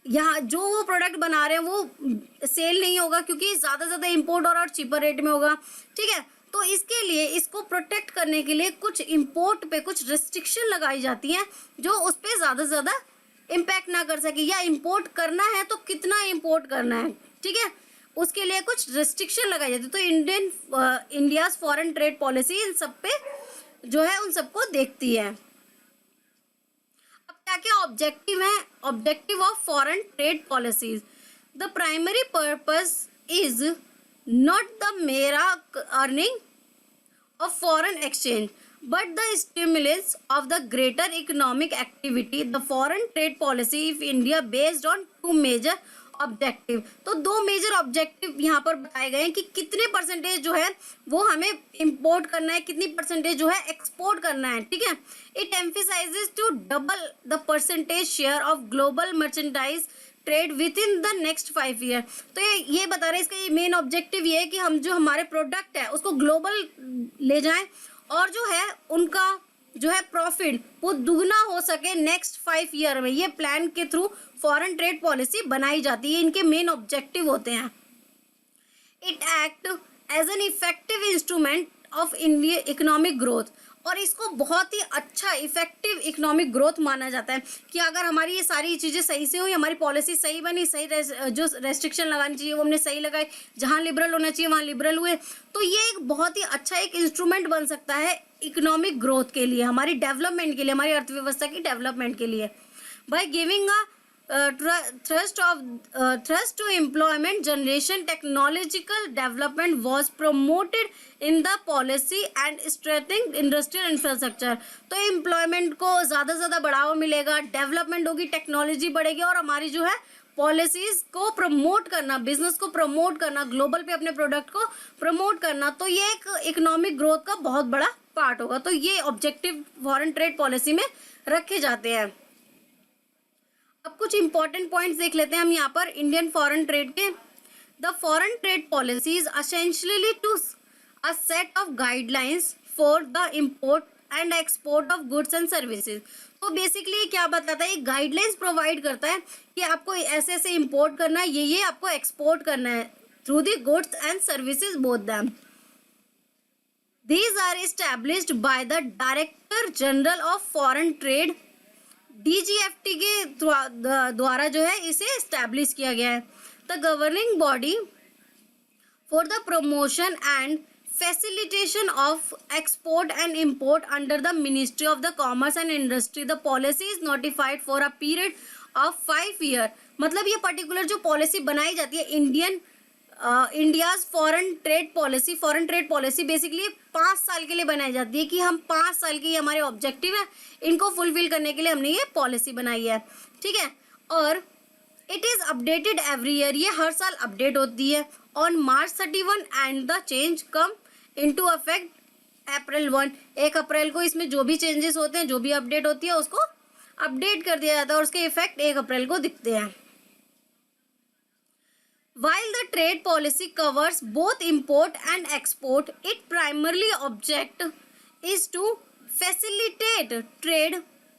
यहाँ जो वो प्रोडक्ट बना रहे हैं वो सेल नहीं होगा, क्योंकि ज़्यादा से ज़्यादा इम्पोर्ट और चीपर रेट में होगा, ठीक है। तो इसके लिए इसको प्रोटेक्ट करने के लिए कुछ इम्पोर्ट पे कुछ रिस्ट्रिक्शन लगाई जाती हैं जो उस पर ज़्यादा से ज़्यादा इम्पैक्ट ना कर सके, या इम्पोर्ट करना है तो कितना इम्पोर्ट करना है, ठीक है, उसके लिए कुछ रिस्ट्रिक्शन लगाई जाती है। तो India's foreign trade policy in सब पे जो है उन सबको देखती है। क्या क्या ऑब्जेक्टिव है, objective of foreign trade policies. The primary purpose is not the mere earning of foreign exchange but the stimulus of the greater economic activity. The foreign trade policy of India based on two major objective. तो दो मेजर ऑब्जेक्टिव यहाँ पर बताए गए हैं कि कितने परसेंटेज जो है वो हमें इंपोर्ट करना है, कितनी परसेंटेज जो है एक्सपोर्ट करना है, ठीक है। It emphasises to double the percentage share of global merchandise trade within the next 5 year. तो ये बता रहे हैं, इसका ये मेन ऑब्जेक्टिव ये है कि हम जो हमारे प्रोडक्ट है उसको ग्लोबल ले जाएं और जो है उनका जो है प्रॉफिट वो दुगना हो सके नेक्स्ट 5 ईयर में। ये प्लान के थ्रू फॉरेन ट्रेड पॉलिसी बनाई जाती है, इनके मेन ऑब्जेक्टिव होते हैं। It act as an effective instrument of India economic growth, और इसको बहुत ही अच्छा इफेक्टिव इकोनॉमिक ग्रोथ माना जाता है कि अगर हमारी ये सारी चीज़ें सही से हुई, हमारी पॉलिसी सही बनी, सही जो रेस्ट्रिक्शन लगानी चाहिए वो हमने सही लगाई, जहाँ लिबरल होना चाहिए वहाँ लिबरल हुए, तो ये एक बहुत ही अच्छा एक इंस्ट्रूमेंट बन सकता है इकोनॉमिक ग्रोथ के लिए, हमारी डेवलपमेंट के लिए, हमारी अर्थव्यवस्था की डेवलपमेंट के लिए। By giving thrust to employment generation, technological development was promoted in the policy and strengthening industrial infrastructure। तो एम्प्लॉयमेंट को ज़्यादा से ज़्यादा बढ़ावा मिलेगा, डेवलपमेंट होगी, टेक्नोलॉजी बढ़ेगी और हमारी जो है पॉलिसीज़ को प्रमोट करना, बिजनेस को प्रमोट करना, ग्लोबल पे अपने प्रोडक्ट को प्रमोट करना, तो ये एक इकोनॉमिक ग्रोथ का बहुत बड़ा पार्ट होगा। तो ये ऑब्जेक्टिव फॉरेन ट्रेड पॉलिसी में रखे जाते हैं। अब कुछ इंपॉर्टेंट पॉइंट्स देख लेते हैं हम यहाँ पर इंडियन फॉरेन ट्रेड के। The foreign trade policies essentially to a set of guidelines for the import and export of goods and services. तो बेसिकली क्या बताता है, ये गाइडलाइंस प्रोवाइड करता है कि आपको ऐसे ऐसे इम्पोर्ट करना है, ये आपको एक्सपोर्ट करना है through the goods and services both them. These are established by the Director General of Foreign Trade, DGFT के द्वारा जो है इसे एस्टैब्लिश किया गया है। The governing body for the promotion and facilitation of export and import under the Ministry of the Commerce and Industry. The policy is notified for a period of 5 years. मतलब ये पर्टिकुलर जो पॉलिसी बनाई जाती है India's foreign trade policy basically 5 साल के लिए बनाई जाती है कि हम 5 साल के ये हमारे ऑब्जेक्टिव है, इनको फुलफिल करने के लिए हमने ये पॉलिसी बनाई है, ठीक है। और it is updated every year, ये हर साल अपडेट होती है on March 31 and the change come into affect April 1। 1 अप्रैल को इसमें जो भी चेंजेस होते हैं, जो भी अपडेट होती है उसको अपडेट कर दिया जाता है और उसके इफेक्ट 1 अप्रैल को दिखते हैं। While the trade policy covers both import and export, its primarily object is to facilitate trade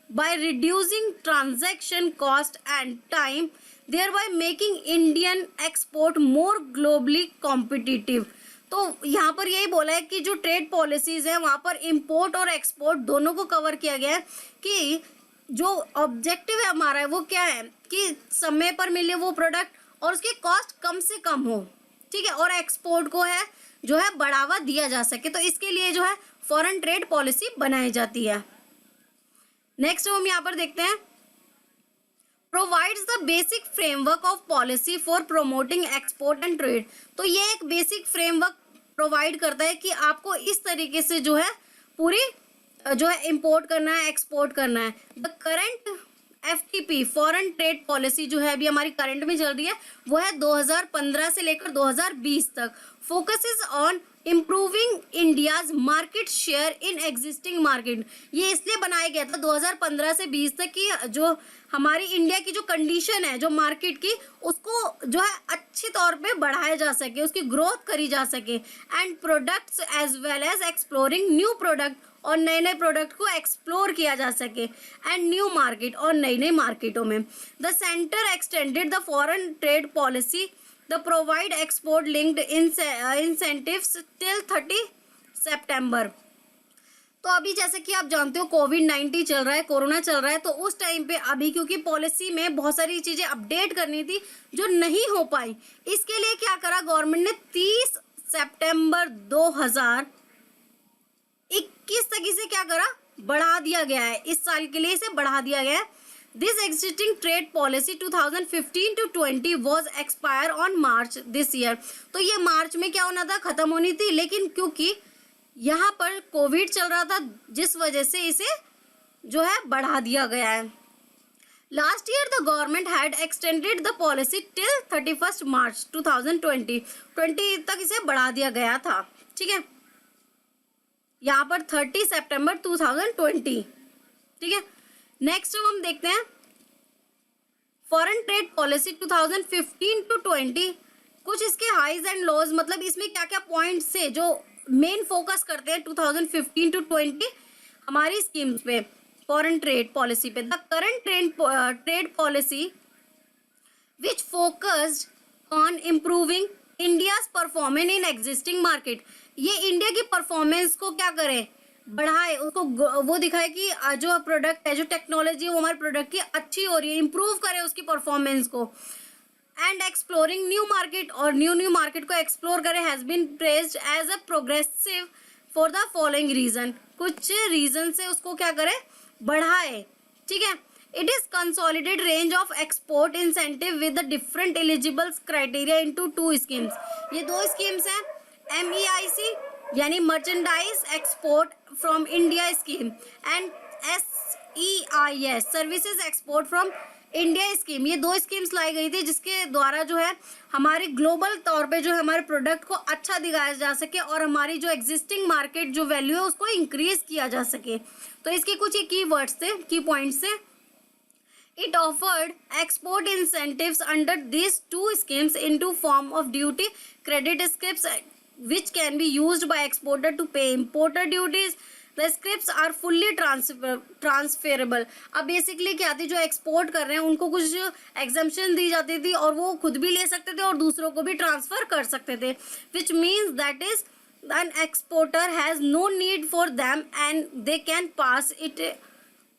by reducing transaction cost and time, thereby making Indian export more globally competitive। तो यहाँ पर यही बोला है कि जो ट्रेड पॉलिसीज़ है वहाँ पर इंपोर्ट और एक्सपोर्ट दोनों को कवर किया गया है कि जो ऑब्जेक्टिव है हमारा है वो क्या है कि समय पर मिले वो प्रोडक्ट और उसकी कॉस्ट कम से कम हो, ठीक है, और एक्सपोर्ट को है जो है बढ़ावा दिया जा सके। तो इसके लिए जो है फॉरेन ट्रेड पॉलिसी बनाई जाती है। नेक्स्ट हम यहाँ पर देखते हैं provides the basic framework of policy for promoting export and trade. तो ये एक बेसिक फ्रेमवर्क प्रोवाइड करता है कि आपको इस तरीके से जो है पूरी जो है इंपोर्ट करना है, एक्सपोर्ट करना है। The current FTP foreign trade policy जो है अभी हमारी करंट में चल रही है वो है 2015 से लेकर 2020 तक। Focuses on improving India's market share in existing market. ये इसलिए बनाया गया था 2015 से 20 तक कि जो हमारी इंडिया की जो कंडीशन है जो मार्केट की, उसको जो है अच्छी तौर पे बढ़ाया जा सके, उसकी ग्रोथ करी जा सके। And products as well as exploring new product, और नए नए प्रोडक्ट को एक्सप्लोर किया जा सके। एंड न्यू मार्केट, और नई नई मार्केटों में। The centre extended the foreign trade policy the provide export linked incentives till 30 सितंबर। तो अभी जैसे कि आप जानते हो कोविड-19 चल रहा है, कोरोना चल रहा है, तो उस टाइम पे अभी क्योंकि पॉलिसी में बहुत सारी चीजें अपडेट करनी थी जो नहीं हो पाई, इसके लिए क्या करा गवर्नमेंट ने 30 सितंबर 2021 तक इसे क्या करा, बढ़ा दिया गया है। इस साल के लिए इसे बढ़ा दिया गया है। This existing trade policy 2015 to 20 was expire on March this year. तो ये मार्च में क्या होना था, खत्म होनी थी, लेकिन क्योंकि यहाँ पर कोविड चल रहा था जिस वजह से इसे जो है बढ़ा दिया गया है। Last year the government had extended the policy till 31 मार्च 2020 तक इसे बढ़ा दिया गया था। ठीक है, यहाँ पर 30 सितंबर 2020। ठीक है, नेक्स्ट हम देखते हैं फॉरेन ट्रेड पॉलिसी 2015 to 20। कुछ इसके हाइज एंड लोज, मतलब इसमें क्या क्या पॉइंट्स थे जो मेन फोकस करते हैं 2015 to 20 हमारी स्कीम्स पे, फॉरेन ट्रेड पॉलिसी पे। The current trade policy which focused on improving India's performance in existing market. ये इंडिया की परफॉर्मेंस को क्या करे, बढ़ाए, उसको वो दिखाए कि जो प्रोडक्ट है, जो टेक्नोलॉजी है वो हमारे प्रोडक्ट की अच्छी हो रही है, इंप्रूव करे उसकी परफॉर्मेंस को। एंड एक्सप्लोरिंग न्यू मार्केट, और न्यू मार्केट को एक्सप्लोर करे, has been praised as a progressive for the following reason. कुछ रीजन से उसको क्या करे, बढ़ाए। ठीक है, it is consolidated range of export incentive with the different eligible criteria into 2 schemes. ये 2 स्कीम्स हैं, MEIC यानी merchandise export from India scheme, and SEIS services export from India scheme. ये 2 स्कीम्स लाई गई थी जिसके द्वारा जो है हमारे ग्लोबल तौर पे जो है हमारे प्रोडक्ट को अच्छा दिखाया जा सके और हमारी जो एग्जिस्टिंग मार्केट जो वैल्यू है उसको इंक्रीज किया जा सके। तो इसके कुछ ये की वर्ड्स थे, की पॉइंट्स थे। It offered export incentives under these 2 schemes into form of duty credit scripts which can be used by exporter to pay importer duties. The scripts are fully transferable. अब बेसिकली क्या थी, जो एक्सपोर्ट कर रहे हैं उनको कुछ एग्जम्पशन दी जाती थी और वो खुद भी ले सकते थे और दूसरों को भी ट्रांसफर कर सकते थे, which means that is an exporter has no need for them and they can pass it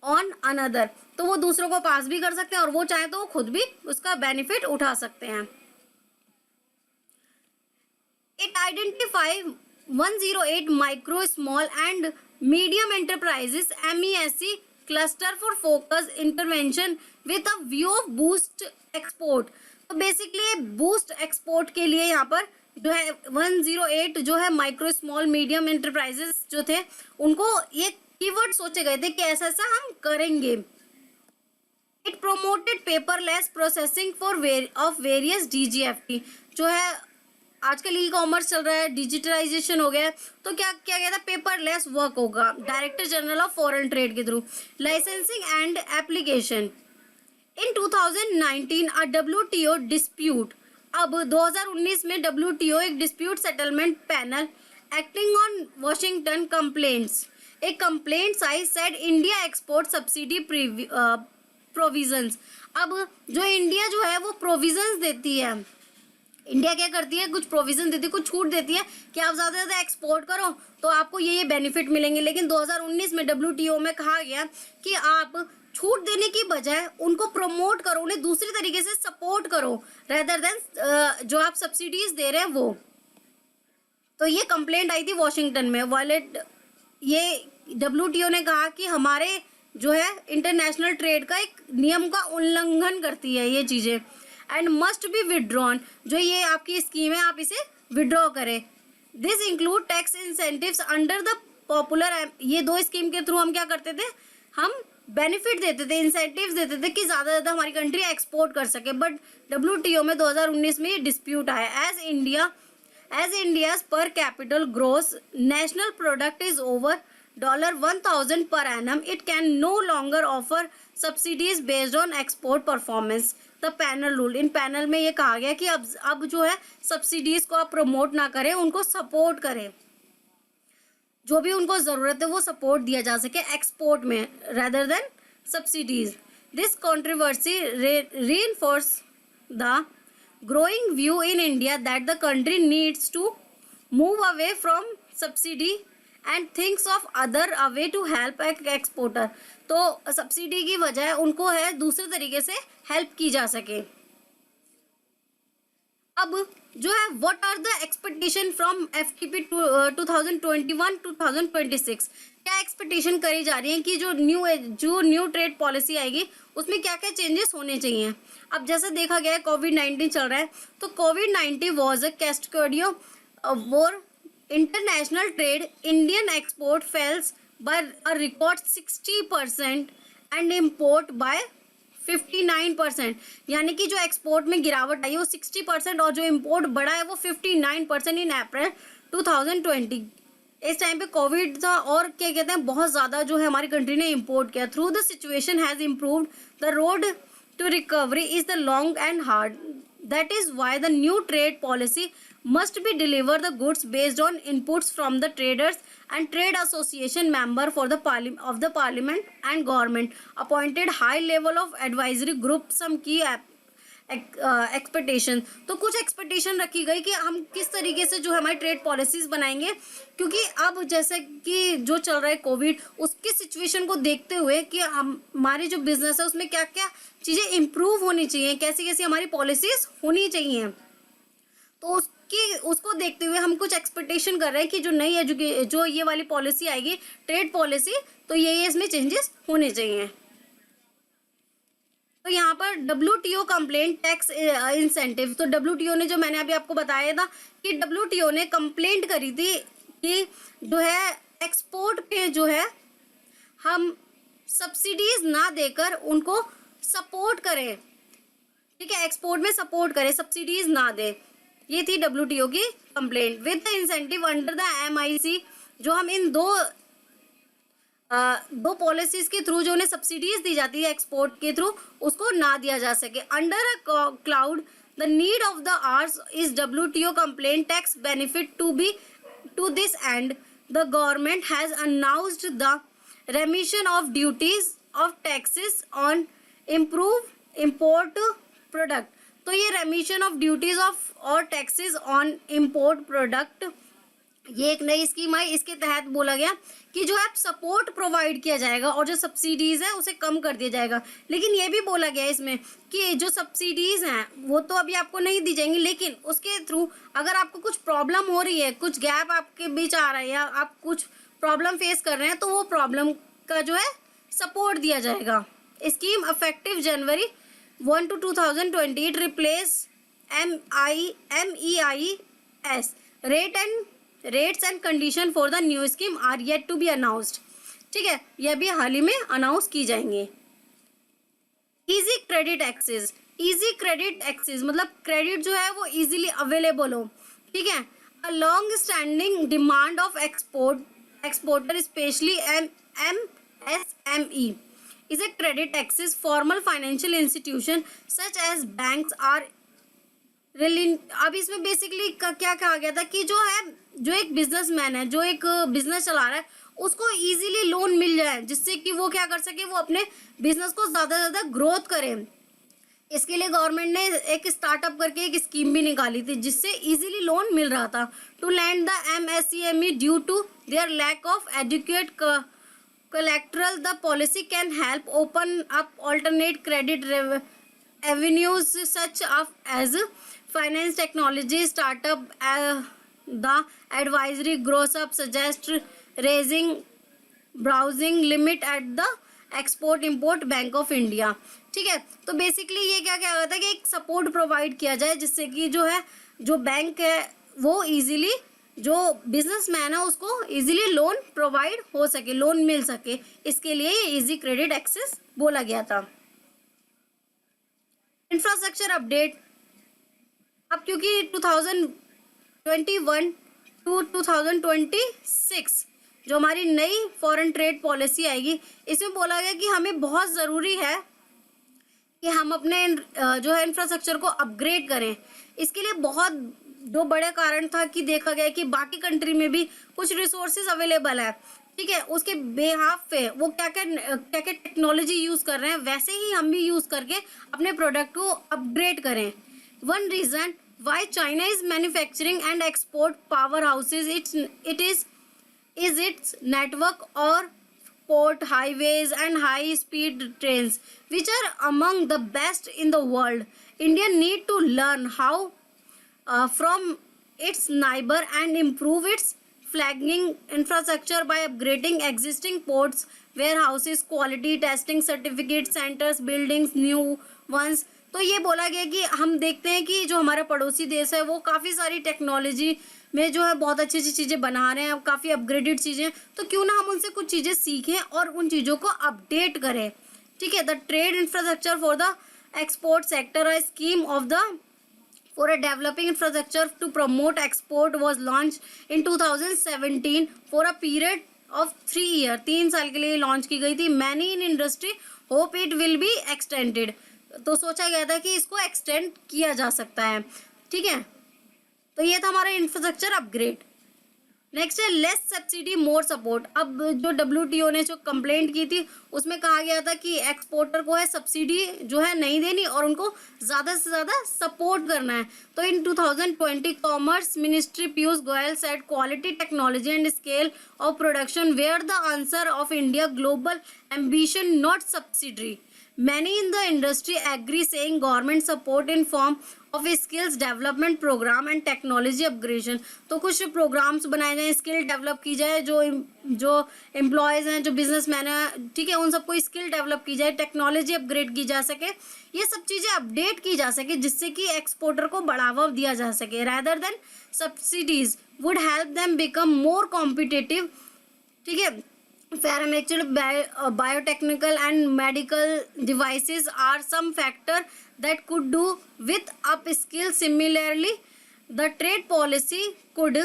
on another। तो वो दूसरों को पास भी कर सकते हैं और वो चाहे तो वो खुद भी उसका बेनिफिट उठा सकते हैं। It identify 108 micro small and medium enterprises MESC cluster for focus intervention with a view of boost export. तो बेसिकली बूस्ट एक्सपोर्ट के लिए यहाँ पर जो है 108 जो है माइक्रो स्मॉल मीडियम एंटरप्राइजेस जो थे उनको ये कीवर्ड सोचे गए थे कि ऐसा ऐसा हम करेंगे। It promoted paperless processing for of various DGFT। जो है आजकल ई-कॉमर्स चल रहा है, डिजिटलाइजेशन हो गया है, तो क्या क्या गया था, पेपरलेस वर्क होगा director general of foreign trade के थ्रू। Licensing and application in 2019 a WTO dispute. अब 2019 में WTO एक dispute settlement panel acting on Washington complaints, एक complaints I said India export subsidy provisions. अब जो इंडिया जो है वो प्रोविजंस देती है, इंडिया क्या करती है, कुछ प्रोविजन देती है, कुछ छूट देती है कि आप ज़्यादा से ज़्यादा एक्सपोर्ट करो तो आपको ये बेनिफिट मिलेंगे। लेकिन 2019 में WTO में कहा गया कि आप छूट देने की बजाय उनको प्रमोट करो, उन्हें दूसरी तरीके से सपोर्ट करो रेदर देन जो आप सब्सिडीज दे रहे हैं वो। तो ये कंप्लेंट आई थी वॉशिंगटन में। वायलेट ये WTO ने कहा कि हमारे जो है इंटरनेशनल ट्रेड का एक नियम का उल्लंघन करती है ये चीज़ें। एंड मस्ट बी विड्रॉन, जो ये आपकी स्कीम है आप इसे विड्रॉ करें। This include tax incentives under the popular, ये दो स्कीम के थ्रू हम क्या करते थे, हम बेनिफिट देते थे, इंसेंटिव्स देते थे कि ज़्यादा ज़्यादा हमारी कंट्री एक्सपोर्ट कर सके। बट WTO में 2019 में ये डिस्प्यूट आया। As India's per capital gross national product is over $1,000 per annum, it can no longer offer subsidies based on export performance. The panel rule, in panel में ये कहा गया कि अब जो है सब्सिडीज को आप प्रमोट ना करें, उनको सपोर्ट करें, जो भी उनको ज़रूरत है वो सपोर्ट दिया जा सके एक्सपोर्ट में rather than subsidies. This controversy reinforce the growing view in India that the country needs to move away from subsidy and thinks of other a way to help exporter। तो सब्सिडी की वजह उनको है दूसरे तरीके से हेल्प की जा सके। अब जो है what are the expectation from FTP 2021-2026, क्या एक्सपेक्टेशन करी जा रही है कि जो न्यू ट्रेड पॉलिसी आएगी उसमें क्या क्या चेंजेस होने चाहिए। अब जैसे देखा गया है कोविड-19 चल रहा है, तो कोविड-19 was a cascading war international trade, Indian export falls by a record 60% and import by 59%, यानी कि जो एक्सपोर्ट में गिरावट आई है वो 60% और जो इम्पोर्ट बढ़ा है वो 59% इन अप्रैल 2020। इस टाइम पे कोविड था और क्या कहते हैं बहुत ज़्यादा जो है हमारी कंट्री ने इम्पोर्ट किया। Through the situation has improved, the road to recovery is the long and hard, that is why the new trade policy must be deliver the goods based on inputs from the traders and trade association member for the parliament and government appointed high level of advisory group। some key expectation, तो कुछ एक्सपेक्टेशन रखी गई कि हम किस तरीके से जो है हमारी ट्रेड पॉलिसीज बनाएंगे, क्योंकि अब जैसे कि जो चल रहा है कोविड, उसकी सिचुएशन को देखते हुए कि हमारी जो बिजनेस है उसमें क्या क्या चीज़ें इम्प्रूव होनी चाहिए, कैसी कैसी हमारी पॉलिसीज होनी चाहिए, तो उसको देखते हुए हम कुछ एक्सपेक्टेशन कर रहे हैं कि जो ये वाली पॉलिसी आएगी ट्रेड पॉलिसी, तो ये इसमें चेंजेस होने चाहिए। तो यहाँ पर WTO कंप्लेंट टैक्स इंसेंटिव, तो WTO ने जो मैंने अभी आपको बताया था कि WTO ने कंप्लेंट करी थी कि जो है एक्सपोर्ट पे जो है हम सब्सिडीज ना देकर उनको सपोर्ट करें, ठीक है, एक्सपोर्ट में सपोर्ट करें, सब्सिडीज ना दे। ये थी WTO की complaint. With the incentive under the MIC, जो हम इन दो पॉलिसीज के थ्रू जो उन्हें सब्सिडीज दी जाती है एक्सपोर्ट के थ्रू, उसको ना दिया जा सके। Under a cloud the need of the hours is WTO compliant tax benefit to this and the government has announced the remission of duties of taxes on import product। तो ये रेमिशन ऑफ ड्यूटीज ऑफ और टैक्सेस ऑन इम्पोर्ट प्रोडक्ट, ये एक नई स्कीम आई। इसके तहत बोला गया कि जो है सपोर्ट प्रोवाइड किया जाएगा और जो सब्सिडीज़ है उसे कम कर दिया जाएगा। लेकिन ये भी बोला गया इसमें कि जो सब्सिडीज़ हैं वो तो अभी आपको नहीं दी जाएंगी, लेकिन उसके थ्रू अगर आपको कुछ प्रॉब्लम हो रही है, कुछ गैप आपके बीच आ रहा है या आप कुछ प्रॉब्लम फेस कर रहे हैं, तो वो प्रॉब्लम का जो है सपोर्ट दिया जाएगा। Scheme effective January 1 to 2020, it replace MEIS rates and condition for the new scheme are yet to be announced। ठीक है, यह भी हाल ही में अनाउंस की जाएंगे। इजी क्रेडिट एक्सेस मतलब क्रेडिट जो है वो इजीली अवेलेबल हो, ठीक है। A long standing demand of exporter specially MSME is a credit access formal financial institution such as banks are really। अब इसमें बेसिकली क्या कहा गया था कि जो एक बिजनेसमैन है, जो एक बिजनेस चला रहा है, उसको इजीली लोन मिल जाए, जिससे कि वो क्या कर सके, वो अपने बिजनेस को ज़्यादा से ज़्यादा ग्रोथ करे। इसके लिए गवर्नमेंट ने एक स्टार्टअप करके एक स्कीम भी निकाली थी जिससे इजीली लोन मिल रहा था। To lend the MSME due to their lack of adequate collateral, the policy can help open up alternate credit avenues such as finance, technology, startup। The advisory grows up suggest raising browsing limit at the export import bank of India. ठीक है, तो बेसिकली ये क्या क्या होता है कि एक सपोर्ट प्रोवाइड किया जाए जिससे कि जो है जो बैंक है वो इजीली, जो बिजनेसमैन है उसको इजीली लोन प्रोवाइड हो सके, लोन मिल सके, इसके लिए ये इजी क्रेडिट एक्सेस बोला गया था। इंफ्रास्ट्रक्चर अपडेट, अब क्योंकि 2021 टू 2026 जो हमारी नई फॉरेन ट्रेड पॉलिसी आएगी, इसमें बोला गया कि हमें बहुत ज़रूरी है कि हम अपने जो है इंफ्रास्ट्रक्चर को अपग्रेड करें। इसके लिए बहुत दो बड़े कारण था कि देखा गया कि बाकी कंट्री में भी कुछ रिसोर्सेज अवेलेबल है, ठीक है, उसके बेहाफ पे वो क्या क्या टेक्नोलॉजी यूज़ कर रहे हैं, वैसे ही हम भी यूज़ करके अपने प्रोडक्ट को अपग्रेड करें। One reason why China is manufacturing and export power houses it is its network or port highways and high speed trains which are among the best in the world. India need to learn how from its neighbor and improve its flagging infrastructure by upgrading existing ports, warehouses, quality testing certificate centers, buildings new ones. तो ये बोला गया कि हम देखते हैं कि जो हमारा पड़ोसी देश है वो काफ़ी सारी टेक्नोलॉजी में जो है बहुत अच्छी अच्छी चीज़ें बना रहे हैं, काफ़ी अपग्रेडेड चीज़ें, तो क्यों ना हम उनसे कुछ चीज़ें सीखें और उन चीज़ों को अपडेट करें। ठीक है, the trade infrastructure for the export sector, a scheme of the for a developing infrastructure to promote export was launched in 2017 for a period of 3 years. 3 साल के लिए लॉन्च की गई थी। Many in industry hope it will be extended. तो सोचा गया था कि इसको एक्सटेंड किया जा सकता है। ठीक है, तो ये था हमारा इंफ्रास्ट्रक्चर अपग्रेड। नेक्स्ट है लेस सब्सिडी मोर सपोर्ट। अब जो WTO ने जो कंप्लेंट की थी उसमें कहा गया था कि एक्सपोर्टर को है सब्सिडी जो है नहीं देनी और उनको ज़्यादा से ज़्यादा सपोर्ट करना है। तो in 2020 commerce ministry Piyush Goyal said quality technology and scale of production were the answer of India global ambition not subsidiary. Many in the industry agree saying government support in form of skills development program and technology upgradation। तो कुछ प्रोग्राम्स बनाए जाएं, स्किल डेवलप की जाए, जो एम्प्लॉयज़ हैं, जो बिजनेसमैन हैं, ठीक है, उन सबको स्किल डेवलप की जाए, टेक्नोलॉजी अपग्रेड की जा सके, ये सब चीज़ें अपडेट की जा सके जिससे कि एक्सपोर्टर को बढ़ावा दिया जा सके। Rather than subsidies would help them become more competitive. ठीक है, Paramedical, biotechnical and medical devices are some factor that could do with upskill. Similarly, the trade policy could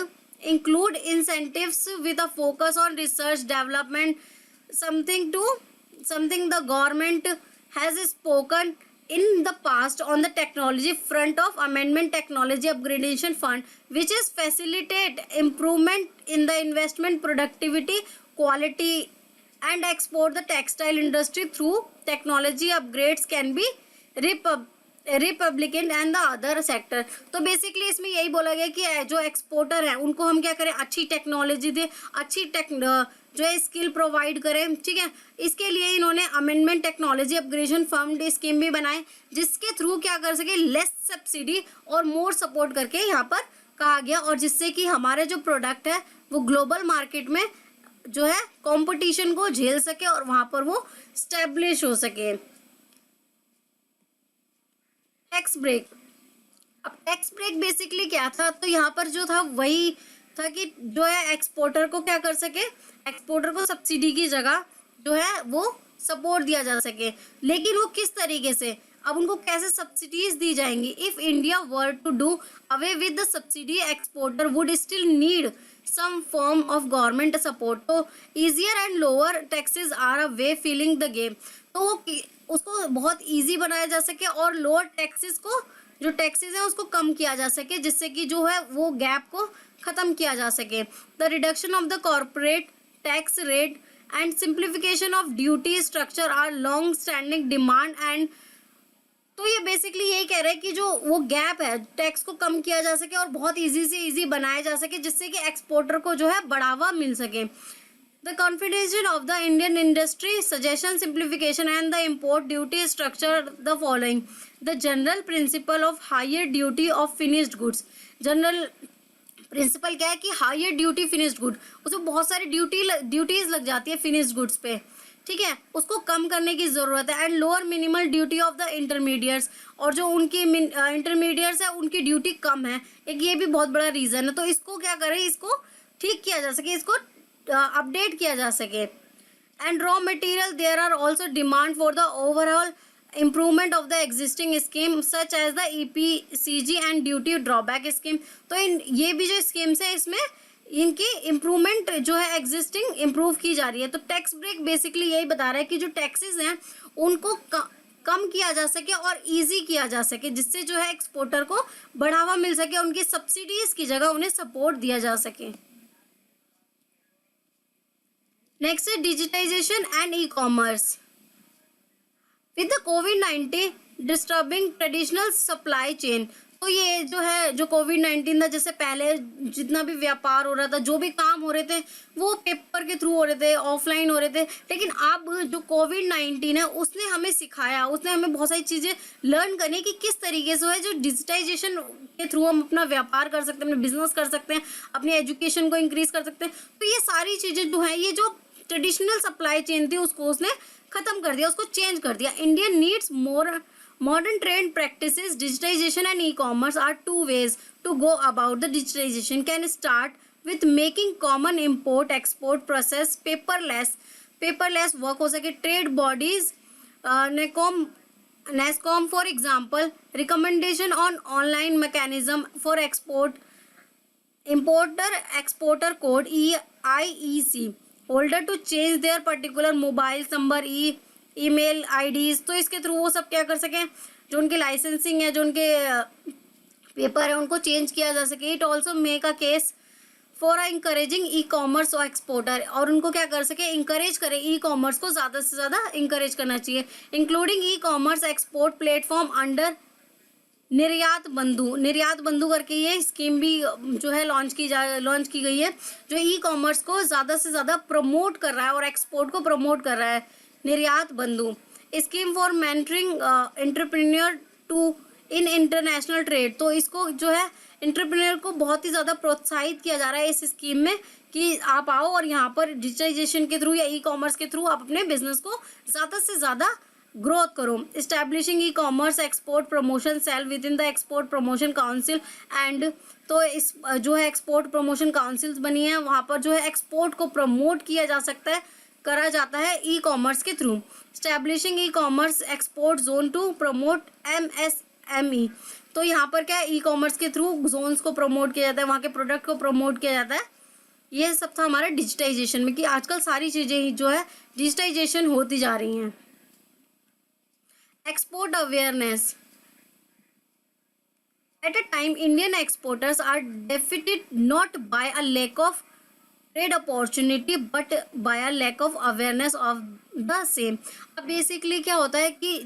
include incentives with a focus on research development, something the government has spoken in the past on the technology front of amendment technology upgradation fund, which is facilitate improvement in the investment productivity quality and export the textile industry through technology upgrades can be republican and the other sector। तो बेसिकली इसमें यही बोला गया कि जो एक्सपोर्टर है उनको हम क्या करें, अच्छी टेक्नोलॉजी दे, अच्छी जो है स्किल प्रोवाइड करें। ठीक है, इसके लिए इन्होंने amendment technology upgradation fund scheme भी बनाए जिसके थ्रू क्या कर सके, लेस सब्सिडी और मोर सपोर्ट करके यहाँ पर कहा गया, और जिससे कि हमारे जो प्रोडक्ट है वो ग्लोबल मार्केट में जो है कंपटीशन को झेल सके और वहां पर वो स्टैब्लिश हो सके। टैक्स ब्रेक, अब टैक्स ब्रेक बेसिकली क्या था, तो यहाँ पर जो था वही था कि जो है एक्सपोर्टर को क्या कर सके, एक्सपोर्टर को सब्सिडी की जगह जो है वो सपोर्ट दिया जा सके, लेकिन वो किस तरीके से, अब उनको कैसे सब्सिडीज दी जाएंगी। If India were to do away with the subsidy, exporter would still need some form of government support। तो easier and lower taxes are a way filling the game। तो वो उसको बहुत easy बनाया जा सके और lower taxes को, जो taxes हैं उसको कम किया जा सके जिससे कि जो है वो gap को ख़त्म किया जा सके। The reduction of the corporate tax rate and simplification of duty structure are long standing demand and तो ये बेसिकली यही कह रहे हैं कि जो वो गैप है टैक्स को कम किया जा सके और बहुत इजी से इजी बनाया जा सके जिससे कि एक्सपोर्टर को जो है बढ़ावा मिल सके। The confidential of the Indian industry suggestion simplification and the import duty structure the following. The general principle of higher duty of finished goods. General principle क्या है कि हायर ड्यूटी फिनिश्ड गुड, उसमें बहुत सारी ड्यूटीज लग जाती है फिनिश्ड गुड्स पे। ठीक है, उसको कम करने की ज़रूरत है। And lower minimal duty of the intermediates, और जो उनकी इंटरमीडिएट्स है उनकी ड्यूटी कम है, एक ये भी बहुत बड़ा रीज़न है। तो इसको क्या करें, इसको ठीक किया जा सके, इसको अपडेट किया जा सके। And raw material, there are also demand for the overall improvement of the existing scheme such as the EPCG and duty drawback scheme. तो इन ये भी जो स्कीम्स है इसमें इनकी इम्प्रूवमेंट जो है एग्जिस्टिंग इम्प्रूव की जा रही है। तो टैक्स ब्रेक बेसिकली यही बता रहा है कि जो टैक्सेस हैं उनको कम किया जा सके और इजी किया जा सके, जिससे जो है एक्सपोर्टर को बढ़ावा मिल सके, उनकी सब्सिडीज की जगह उन्हें सपोर्ट दिया जा सके। नेक्स्ट है digitisation and e commerce. With the कोविड-19 डिस्टर्बिंग ट्रेडिशनल सप्लाई चेन, तो ये जो है जो कोविड-19 था, जैसे पहले जितना भी व्यापार हो रहा था, जो भी काम हो रहे थे वो पेपर के थ्रू हो रहे थे, ऑफलाइन हो रहे थे। लेकिन अब जो कोविड-19 है उसने हमें सिखाया, उसने हमें बहुत सारी चीज़ें लर्न करनी कि किस तरीके से है जो डिजिटाइजेशन के थ्रू हम अपना व्यापार कर सकते हैं, अपना बिजनेस कर सकते हैं, अपनी एजुकेशन को इंक्रीज कर सकते हैं। तो ये सारी चीज़ें जो है, ये जो ट्रेडिशनल सप्लाई चेन थी उसको उसने खत्म कर दिया, उसको चेंज कर दिया। Indian needs more modern trade practices. Digitization and e-commerce are two ways to go about the digitization. Can start with making common import export process paperless work हो सके। trade bodies NASCOM for example recommendation on online mechanism for export importer exporter code IEC holder to change their particular mobile number email IDs. तो इसके थ्रू वो सब क्या कर सकें, जो उनके लाइसेंसिंग है, जो उनके पेपर है, उनको चेंज किया जा सके। It also make a case for encouraging e commerce और एक्सपोर्टर, और उनको क्या कर सके, इंकरेज करें, ई कॉमर्स को ज़्यादा से ज़्यादा इंकरेज करना चाहिए। इंक्लूडिंग ई कॉमर्स एक्सपोर्ट प्लेटफॉर्म अंडर निर्यात बंधु करके ये स्कीम भी जो है लॉन्च की गई है, जो ई कॉमर्स को ज़्यादा से ज़्यादा प्रमोट कर रहा है और एक्सपोर्ट को प्रमोट कर रहा है। Niryat Bandhu scheme for mentoring entrepreneur to in international trade. तो इसको जो है एंटरप्रेन्योर को बहुत ही ज़्यादा प्रोत्साहित किया जा रहा है इस स्कीम में कि आप आओ और यहाँ पर डिजिटाइजेशन के थ्रू या ई कॉमर्स के थ्रू आप अपने बिजनेस को ज़्यादा से ज़्यादा ग्रोथ करो। Establishing e commerce export promotion cell within the export promotion council and, तो इस जो है एक्सपोर्ट प्रमोशन काउंसिल्स बनी है, वहाँ पर जो है एक्सपोर्ट को प्रमोट किया जा सकता है, करा जाता है ई कॉमर्स के through. Establishing e commerce export zone to promote MSME, तो यहाँ पर क्या है, ई कॉमर्स के थ्रू जोन्स को प्रमोट किया जाता है, वहाँ के प्रोडक्ट को प्रमोट किया जाता है। ये सब था हमारा डिजिटाइजेशन में, कि आजकल सारी चीज़ें जो है डिजिटाइजेशन होती जा रही हैं। Export awareness. At a time Indian exporters are defeated not by a lack of trade opportunity but by a lack of awareness of the same. अब बेसिकली क्या होता है कि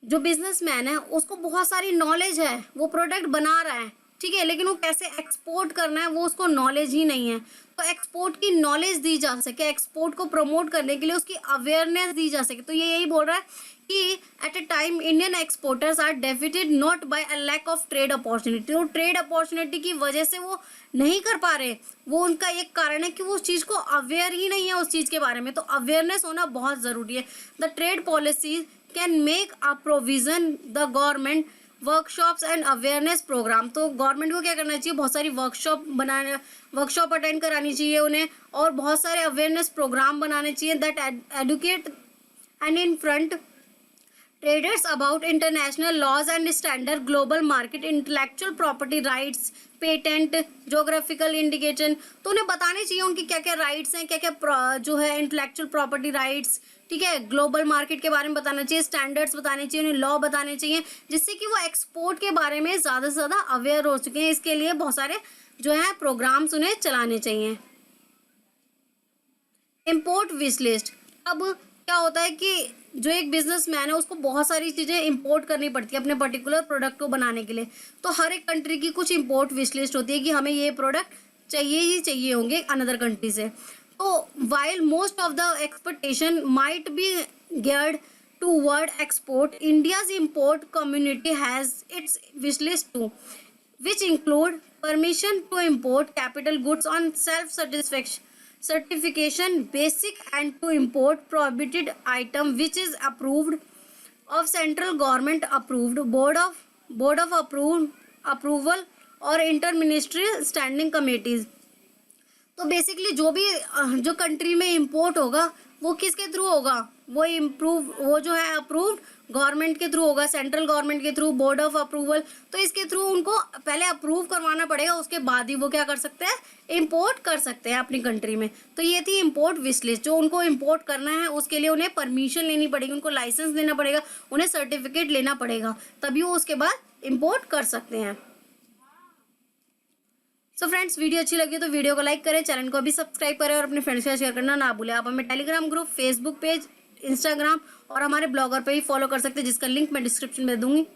जो बिजनेसमैन है उसको बहुत सारी नॉलेज है, वो प्रोडक्ट बना रहा है, ठीक है, लेकिन वो कैसे एक्सपोर्ट करना है वो उसको नॉलेज ही नहीं है। तो एक्सपोर्ट की नॉलेज दी जा सके, एक्सपोर्ट को प्रमोट करने के लिए उसकी अवेयरनेस दी जा सके। तो ये यही बोल रहा है कि at a time Indian exporters are defeated not by a lack of trade opportunity. वो ट्रेड अपॉर्चुनिटी की वजह से वो नहीं कर पा रहे, वो उनका एक कारण है कि वो उस चीज़ को अवेयर ही नहीं है उस चीज़ के बारे में। तो अवेयरनेस होना बहुत ज़रूरी है। The trade policy can make a provision the government workshops and awareness programme. तो गवर्नमेंट को क्या करना चाहिए, बहुत सारी वर्कशॉप अटेंड करानी चाहिए उन्हें, और बहुत सारे अवेयरनेस प्रोग्राम बनाने चाहिए that educate and inform traders about international laws and standard, global market, intellectual property rights, patent, geographical indication. तो उन्हें बताने चाहिए उनकी क्या क्या राइट्स हैं, क्या क्या जो है इंटेलेक्चुअल प्रॉपर्टी राइट्स, ठीक है, ग्लोबल मार्केट के बारे में बताना चाहिए, स्टैंडर्ड्स बताने चाहिए, उन्हें लॉ बताने चाहिए, जिससे कि वो एक्सपोर्ट के बारे में ज़्यादा से ज़्यादा अवेयर हो चुके हैं। इसके लिए बहुत सारे जो है प्रोग्राम्स उन्हें चलाने चाहिए। Import wish list. अब क्या होता है कि जो एक बिजनेसमैन है उसको बहुत सारी चीज़ें इंपोर्ट करनी पड़ती है अपने पर्टिकुलर प्रोडक्ट को बनाने के लिए। तो हर एक कंट्री की कुछ इंपोर्ट विश लिस्ट होती है कि हमें ये प्रोडक्ट चाहिए ही चाहिए होंगे अनदर कंट्री से। तो while most of the exportation might be geared toward export, India's import community has its wish list too, which include permission to import capital goods on self certification basic and to import prohibited item which is approved of central government approved board of approval और interministerial standing committees। तो बेसिकली जो भी जो कंट्री में इंपोर्ट होगा वो किसके थ्रू होगा, वो जो है अप्रूव्ड गवर्नमेंट के थ्रू होगा, सेंट्रल गवर्नमेंट के थ्रू, बोर्ड ऑफ अप्रूवल। तो इसके थ्रू उनको पहले अप्रूव करवाना पड़ेगा, उसके बाद ही वो क्या कर सकते हैं, इंपोर्ट कर सकते हैं अपनी कंट्री में। तो ये थी इंपोर्ट विश लिस्ट। जो उनको इंपोर्ट करना है उसके लिए उन्हें परमिशन लेनी पड़ेगी, उनको लाइसेंस देना पड़ेगा, उन्हें सर्टिफिकेट लेना पड़ेगा, तभी वो उसके बाद इंपोर्ट कर सकते हैं। सो फ्रेंड्स, वीडियो अच्छी लगी तो वीडियो को लाइक करें, चैनल को अभी सब्सक्राइब करें और अपने फ्रेंड्स के साथ शेयर करना ना भूलें। आप हमें Telegram group, Facebook page, Instagram और हमारे ब्लॉगर पे भी फॉलो कर सकते हैं, जिसका लिंक मैं डिस्क्रिप्शन में दूंगी।